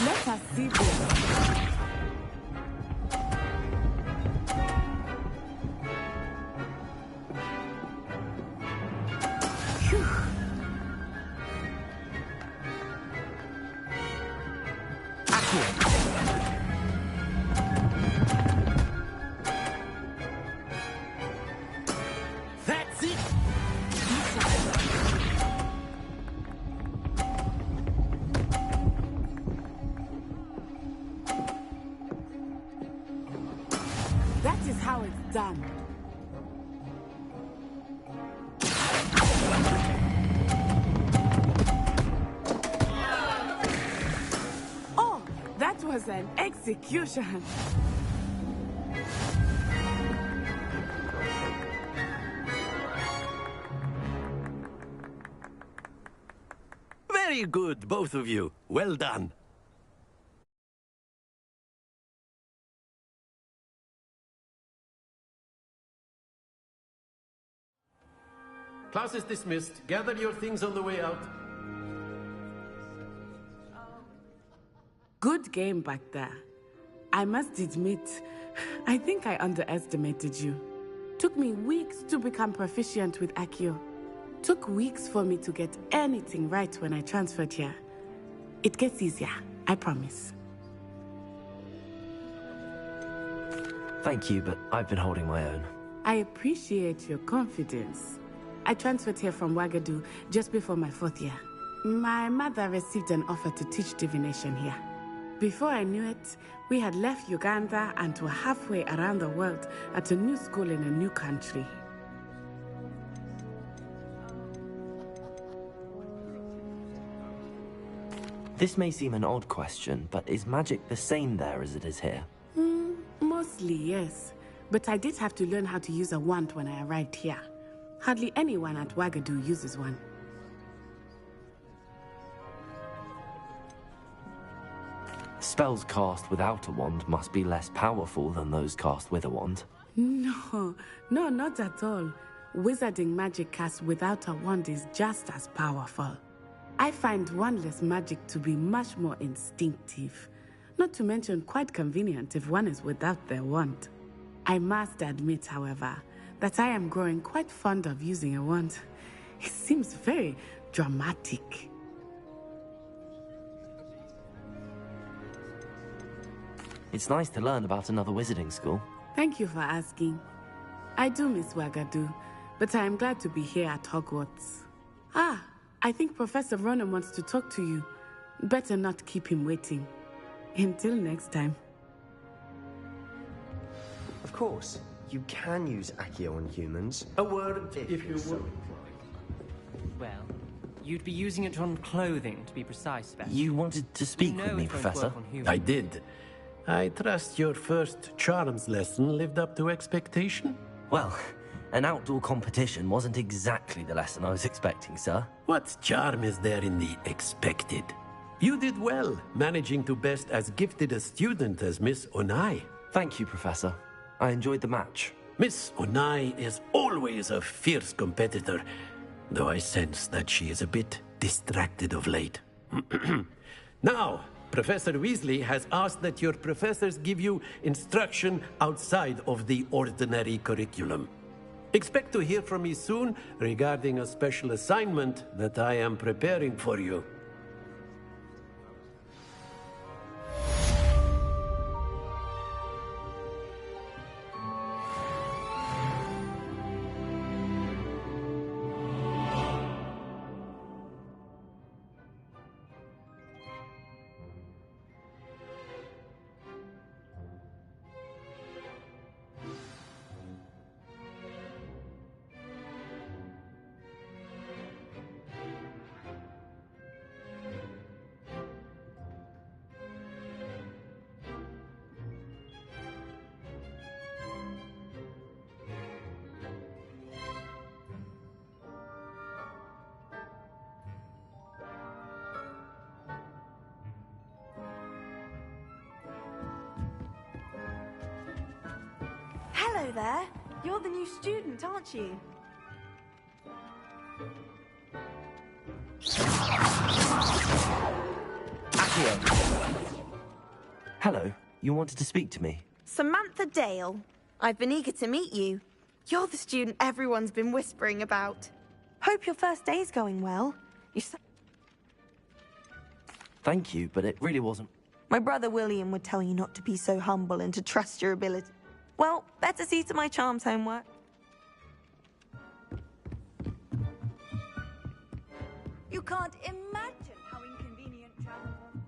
Let us see this. Phew. That's it. That is how it's done. Oh, that was an execution. Very good, both of you. Well done. Class is dismissed. Gather your things on the way out. Good game back there. I must admit, I think I underestimated you. Took me weeks to become proficient with Accio. Took weeks for me to get anything right when I transferred here. It gets easier, I promise. Thank you, but I've been holding my own. I appreciate your confidence. I transferred here from Wagadu just before my 4th year. My mother received an offer to teach divination here. Before I knew it, we had left Uganda and were halfway around the world at a new school in a new country. This may seem an odd question, but is magic the same there as it is here? Mostly, yes. But I did have to learn how to use a wand when I arrived here. Hardly anyone at Wagadu uses one. Spells cast without a wand must be less powerful than those cast with a wand. No, not at all. Wizarding magic cast without a wand is just as powerful. I find wandless magic to be much more instinctive. Not to mention quite convenient if one is without their wand. I must admit, however, that I am growing quite fond of using a wand. It seems very dramatic. It's nice to learn about another wizarding school. Thank you for asking. I do miss Wagadu, but I am glad to be here at Hogwarts. I think Professor Ronen wants to talk to you. Better not keep him waiting. Until next time. Of course, you can use Accio on humans. A word, if you will. Well, you'd be using it on clothing, to be precise, Beth. You wanted to speak with me, Professor? I did. I trust your first charms lesson lived up to expectation? Well, an outdoor competition wasn't exactly the lesson I was expecting, sir. What charm is there in the expected? You did well, managing to best as gifted a student as Miss Onai. Thank you, Professor. I enjoyed the match. Miss Onai is always a fierce competitor, though I sense that she is a bit distracted of late. Now, Professor Weasley has asked that your professors give you instruction outside of the ordinary curriculum. Expect to hear from me soon regarding a special assignment that I am preparing for you. Hello there. You're the new student, aren't you? Accio! Hello, you wanted to speak to me? Samantha Dale. I've been eager to meet you. You're the student everyone's been whispering about. Hope your first day's going well. Thank you, but it really wasn't. My brother William would tell you not to be so humble and to trust your ability. Well, better see to my charms homework. You can't imagine how inconvenient travel was.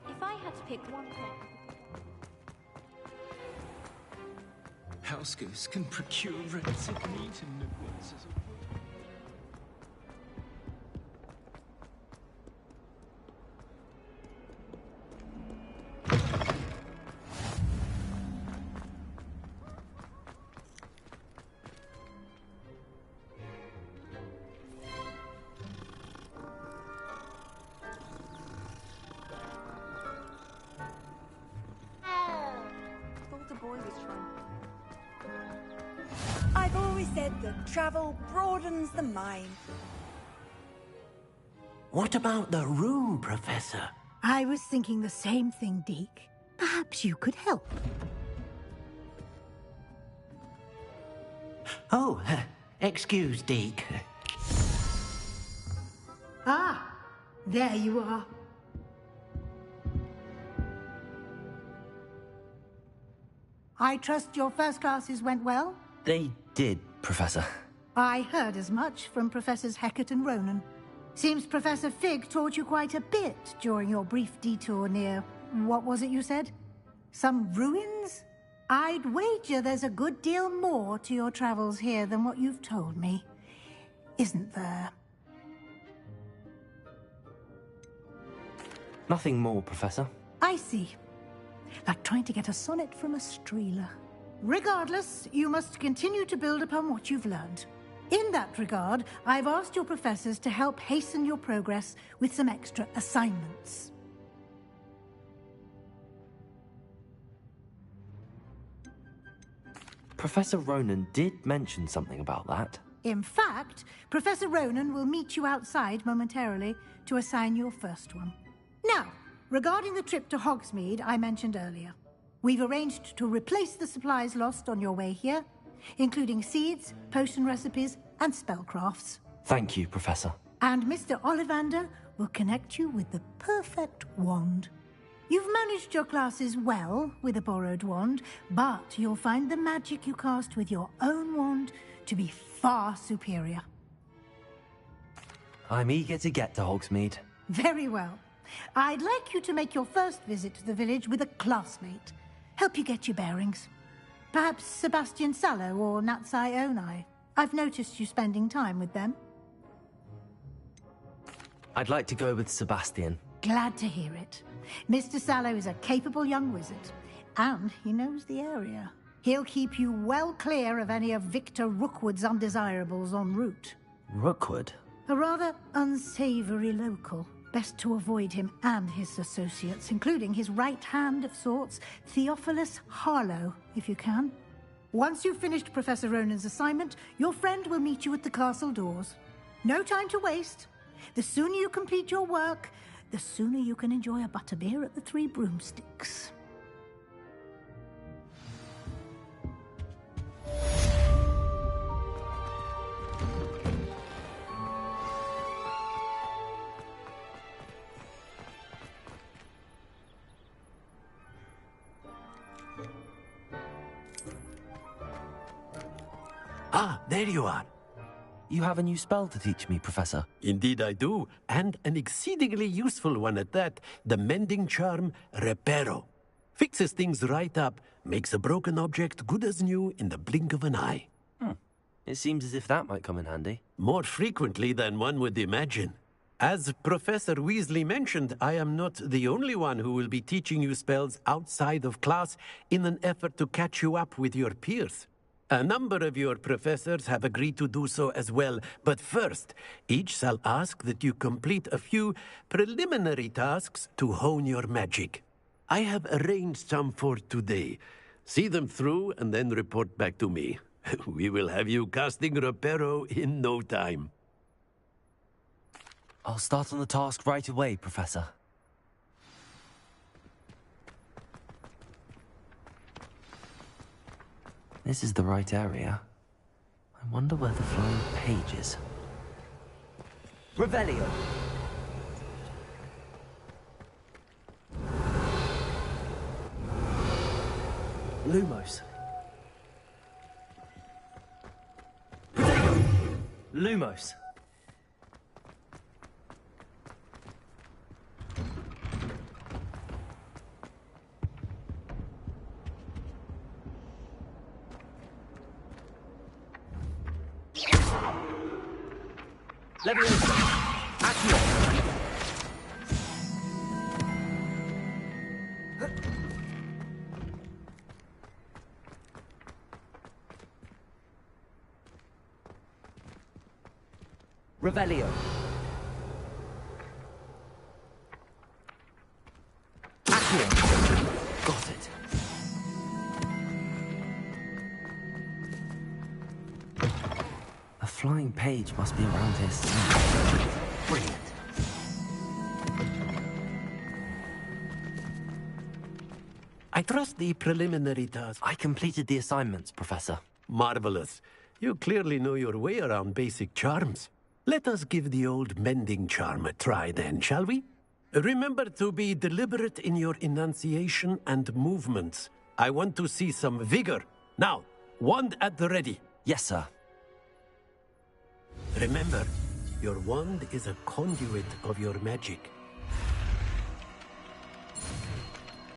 If I had to pick one thing... Housegoose can procure rancid meat in Nibwoods as a... said that travel broadens the mind. What about the room, Professor? I was thinking the same thing, Deke. Perhaps you could help. Oh, excuse, Deke. Ah, there you are. I trust your first classes went well? They did, Professor. I heard as much from Professors Hecat and Ronan. Seems Professor Fig taught you quite a bit during your brief detour near... what was it you said? Some ruins? I'd wager there's a good deal more to your travels here than what you've told me. Isn't there? Nothing more, Professor. I see. Like trying to get a sonnet from a streeler. Regardless, you must continue to build upon what you've learned. In that regard, I've asked your professors to help hasten your progress with some extra assignments. Professor Ronan did mention something about that. In fact, Professor Ronan will meet you outside momentarily to assign your first one. Now, regarding the trip to Hogsmeade I mentioned earlier, we've arranged to replace the supplies lost on your way here, including seeds, potion recipes, and spellcrafts. Thank you, Professor. And Mr. Ollivander will connect you with the perfect wand. You've managed your classes well with a borrowed wand, but you'll find the magic you cast with your own wand to be far superior. I'm eager to get to Hogsmeade. Very well. I'd like you to make your first visit to the village with a classmate. Help you get your bearings. Perhaps Sebastian Sallow or Natsai Onai. I've noticed you spending time with them. I'd like to go with Sebastian. Glad to hear it. Mr. Sallow is a capable young wizard, and he knows the area. He'll keep you well clear of any of Victor Rookwood's undesirables en route. Rookwood? A rather unsavory local. Best to avoid him and his associates, including his right hand of sorts, Theophilus Harlow, if you can. Once you've finished Professor Ronan's assignment, your friend will meet you at the castle doors. No time to waste. The sooner you complete your work, the sooner you can enjoy a butterbeer at the Three Broomsticks. Ah, there you are. You have a new spell to teach me, Professor. Indeed I do, and an exceedingly useful one at that, the mending charm Reparo. Fixes things right up, makes a broken object good as new in the blink of an eye. It seems as if that might come in handy. More frequently than one would imagine. As Professor Weasley mentioned, I am not the only one who will be teaching you spells outside of class in an effort to catch you up with your peers. A number of your professors have agreed to do so as well, but first, each shall ask that you complete a few preliminary tasks to hone your magic. I have arranged some for today. See them through and then report back to me. We will have you casting Reparo in no time. I'll start on the task right away, Professor. This is the right area. I wonder where the flying page is. Revelio! Lumos. Protego! Lumos. Leviosa! Accio! Revelio. Accio. Got it. flying page must be around here somewhere. Brilliant. I trust the preliminary task. I completed the assignments, Professor. Marvelous. You clearly know your way around basic charms. Let us give the old mending charm a try then, shall we? Remember to be deliberate in your enunciation and movements. I want to see some vigor. Now, wand at the ready. Yes, sir. Remember, your wand is a conduit of your magic.